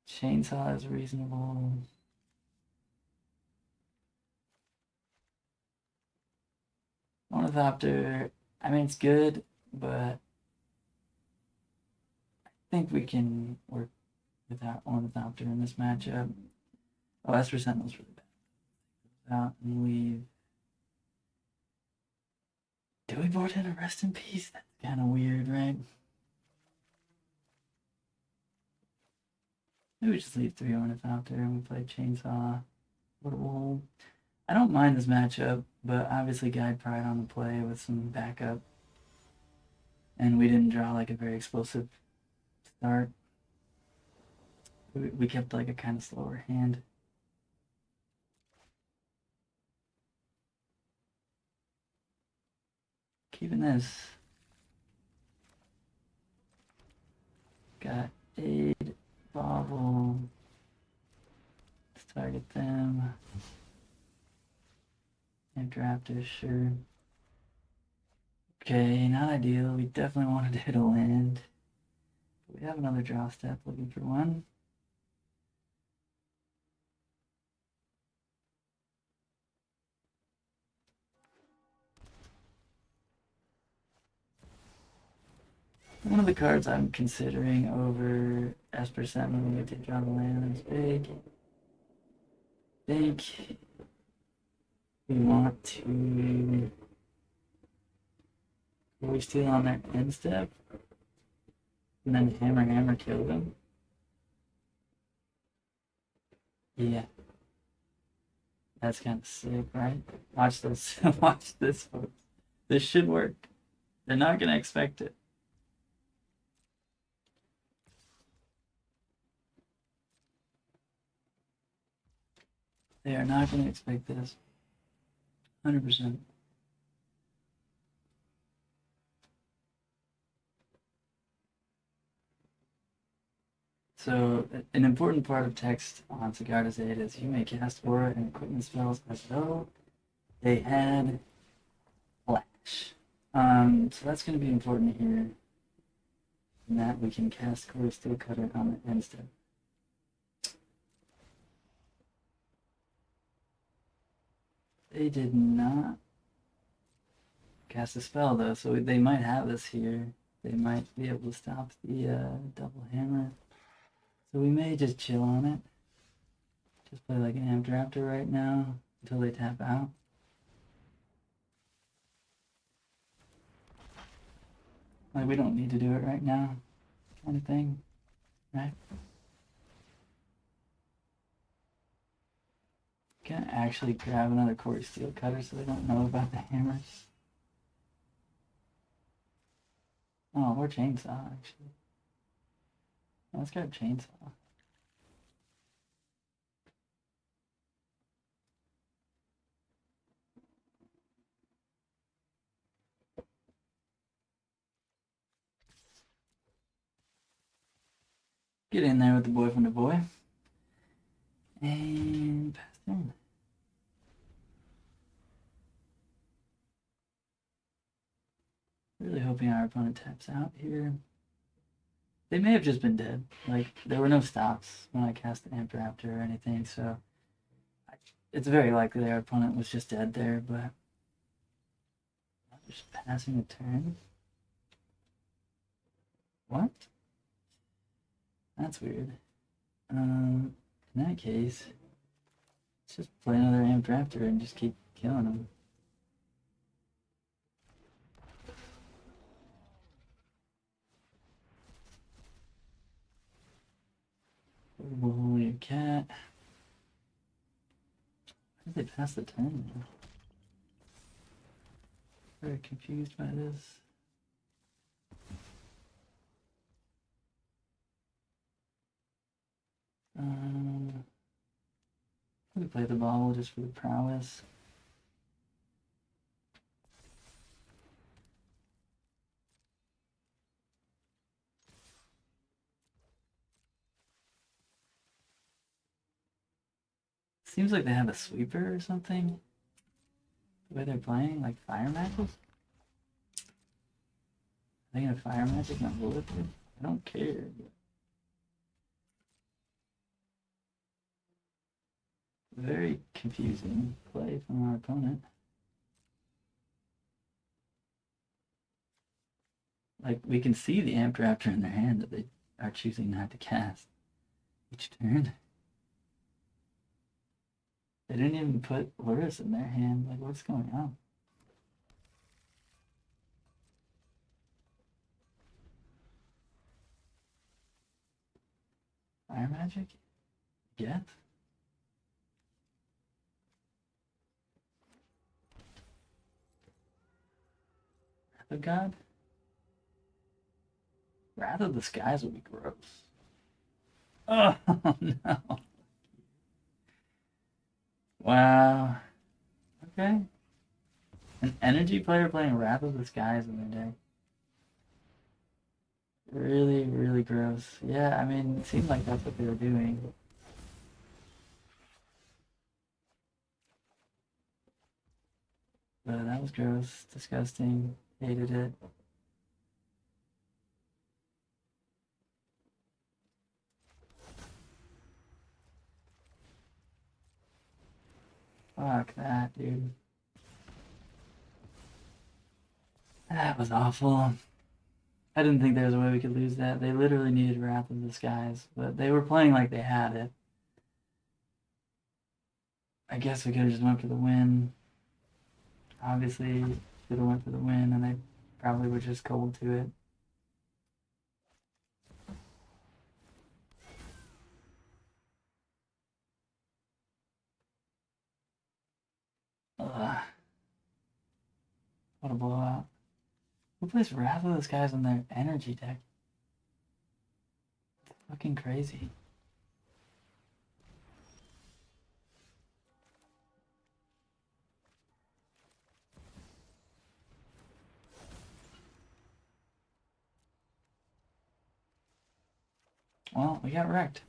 Chainsaw is reasonable. Ornithopter, I mean, it's good, but I think we can work without Ornithopter in this matchup. Oh, Esper Sentinel's really bad. Out and leave. Do we board in a Rest in Peace? That's kind of weird, right? Maybe we just leave 3 Ornithopter and we play Chainsaw. Portable Hole. I don't mind this matchup, but obviously Guide Pride on the play with some backup. And we didn't draw like a very explosive start. We kept like a kind of slower hand. Keeping this. Got Aid, Bobble. Let's target them. And Raptors, sure. Okay, not ideal. We definitely wanted to hit a land. But we have another draw step, looking for one. One of the cards I'm considering over Esper Sentinel when we did draw the land is big. I think we want to. Are we still on their end step? And then hammer kill them? Yeah. That's kind of sick, right? Watch this. Watch this, folks. This should work. They're not going to expect it. They are not going to expect this. 100%. So, an important part of text on Sigarda's Aid is you may cast aura and equipment spells as though they had flash. So that's going to be important here. And that we can cast Core Steel Cutter on the end step. They did not cast a spell though, so they might have this here. They might be able to stop the double hammer. So we may just chill on it. Just play like an Amped Raptor right now until they tap out. Like we don't need to do it right now, kind of thing, right? Can I actually grab another Core Steel Cutter so they don't know about the hammers? Oh, or Chainsaw, actually. Let's grab Chainsaw. Get in there with the boy from the boy. And pass turn. Really hoping our opponent taps out here. They may have just been dead. Like, there were no stops when I cast the Amped Raptor or anything, so it's very likely their opponent was just dead there, but Just passing a turn. What? That's weird. In that case, let's just play another Amped Raptor and just keep killing them. Holy cat. How did they pass the turn? Very confused by this. We play the bobble just for the prowess. Seems like they have a sweeper or something. The way they're playing, like fire magic. Are they gonna fire magic my bulletproof? I don't care. Very confusing play from our opponent. Like, we can see the Amped Raptor in their hand that they are choosing not to cast each turn. They didn't even put Lurrus in their hand. Like, what's going on? Fire magic? Get? Wrath of God? Wrath of the Skies would be gross. Oh, no. Wow. Okay. An energy player playing Wrath of the Skies in their deck. Really, really gross. Yeah, I mean, it seemed like that's what they were doing. But that was gross. Disgusting. Hated it. Fuck that, dude. That was awful. I didn't think there was a way we could lose that. They literally needed Wrath of the Skies, but they were playing like they had it. I guess we could have just went for the win. Obviously, should have went for the win, and they probably were just cold to it. Ugh. What a blowout. Who plays Wrath of the Skies on their energy deck? It's fucking crazy. Well, we got wrecked.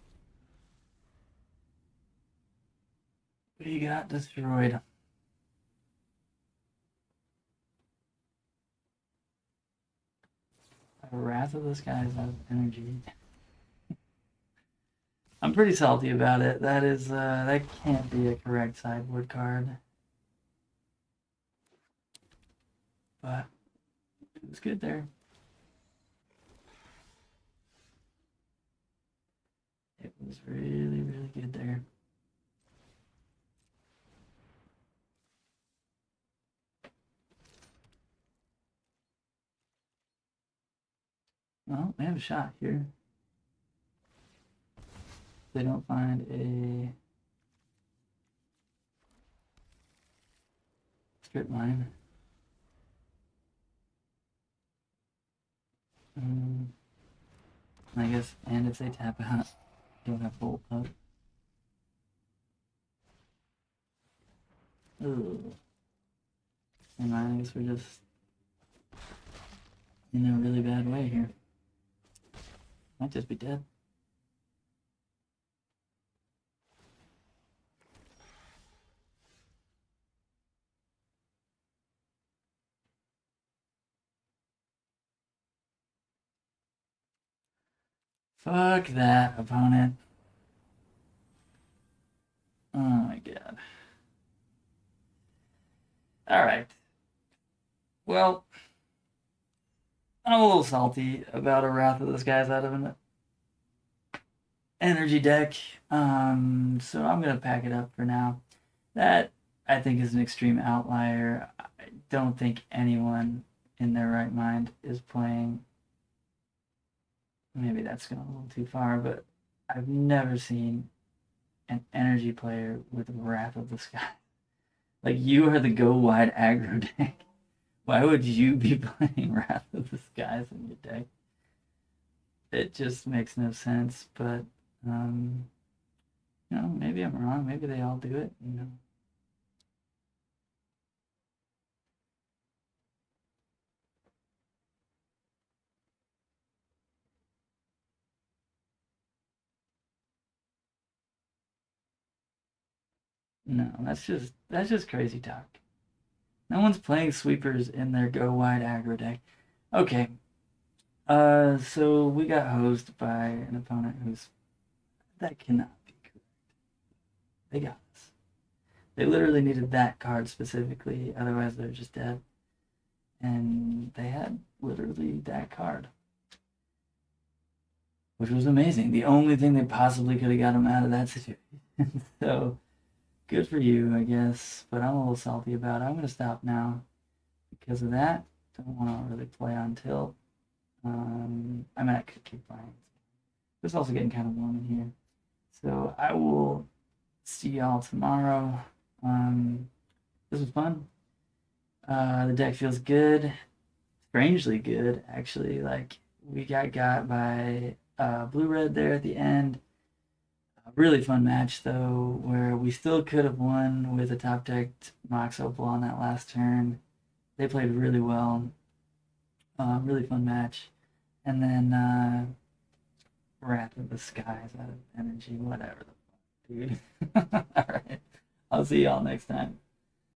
We got destroyed. Wrath of the Skies has energy. I'm pretty salty about it. That is, that can't be a correct sideboard card. But it was good there. It was really, really good there. Well, we have a shot here. They don't find a strip mine. I guess, and if they tap out, don't have bolt up. Ooh. And I guess we're just in a really bad way here. Might just be dead. Fuck that, opponent. Oh my god. Alright. Well, I'm a little salty about a Wrath of the Skies out of an energy deck. So I'm gonna pack it up for now. That I think is an extreme outlier. I don't think anyone in their right mind is playing. Maybe that's going a little too far, but I've never seen an energy player with Wrath of the Sky. Like, you are the go wide aggro deck. Why would you be playing Wrath of the Skies in your deck? It just makes no sense, but maybe I'm wrong. Maybe they all do it. No, that's just crazy talk. No one's playing sweepers in their go wide aggro deck. Okay. So we got hosed by an opponent that cannot be correct. They got us. They literally needed that card specifically, otherwise they're just dead. And they had literally that card, which was amazing. The only thing they possibly could have got him out of that situation. So good for you, I guess. But I'm a little salty about it. I'm gonna stop now because of that. Don't want to really play on tilt. I could keep playing. It's also getting kind of warm in here. So I will see y'all tomorrow. This was fun. The deck feels good. Strangely good, actually. Like, we got by blue red there at the end. A really fun match, though, where we still could have won with a top decked Mox Opal on that last turn. They played really well. Really fun match. And then Wrath of the Skies out of energy, whatever the fuck, dude. Alright. I'll see y'all next time.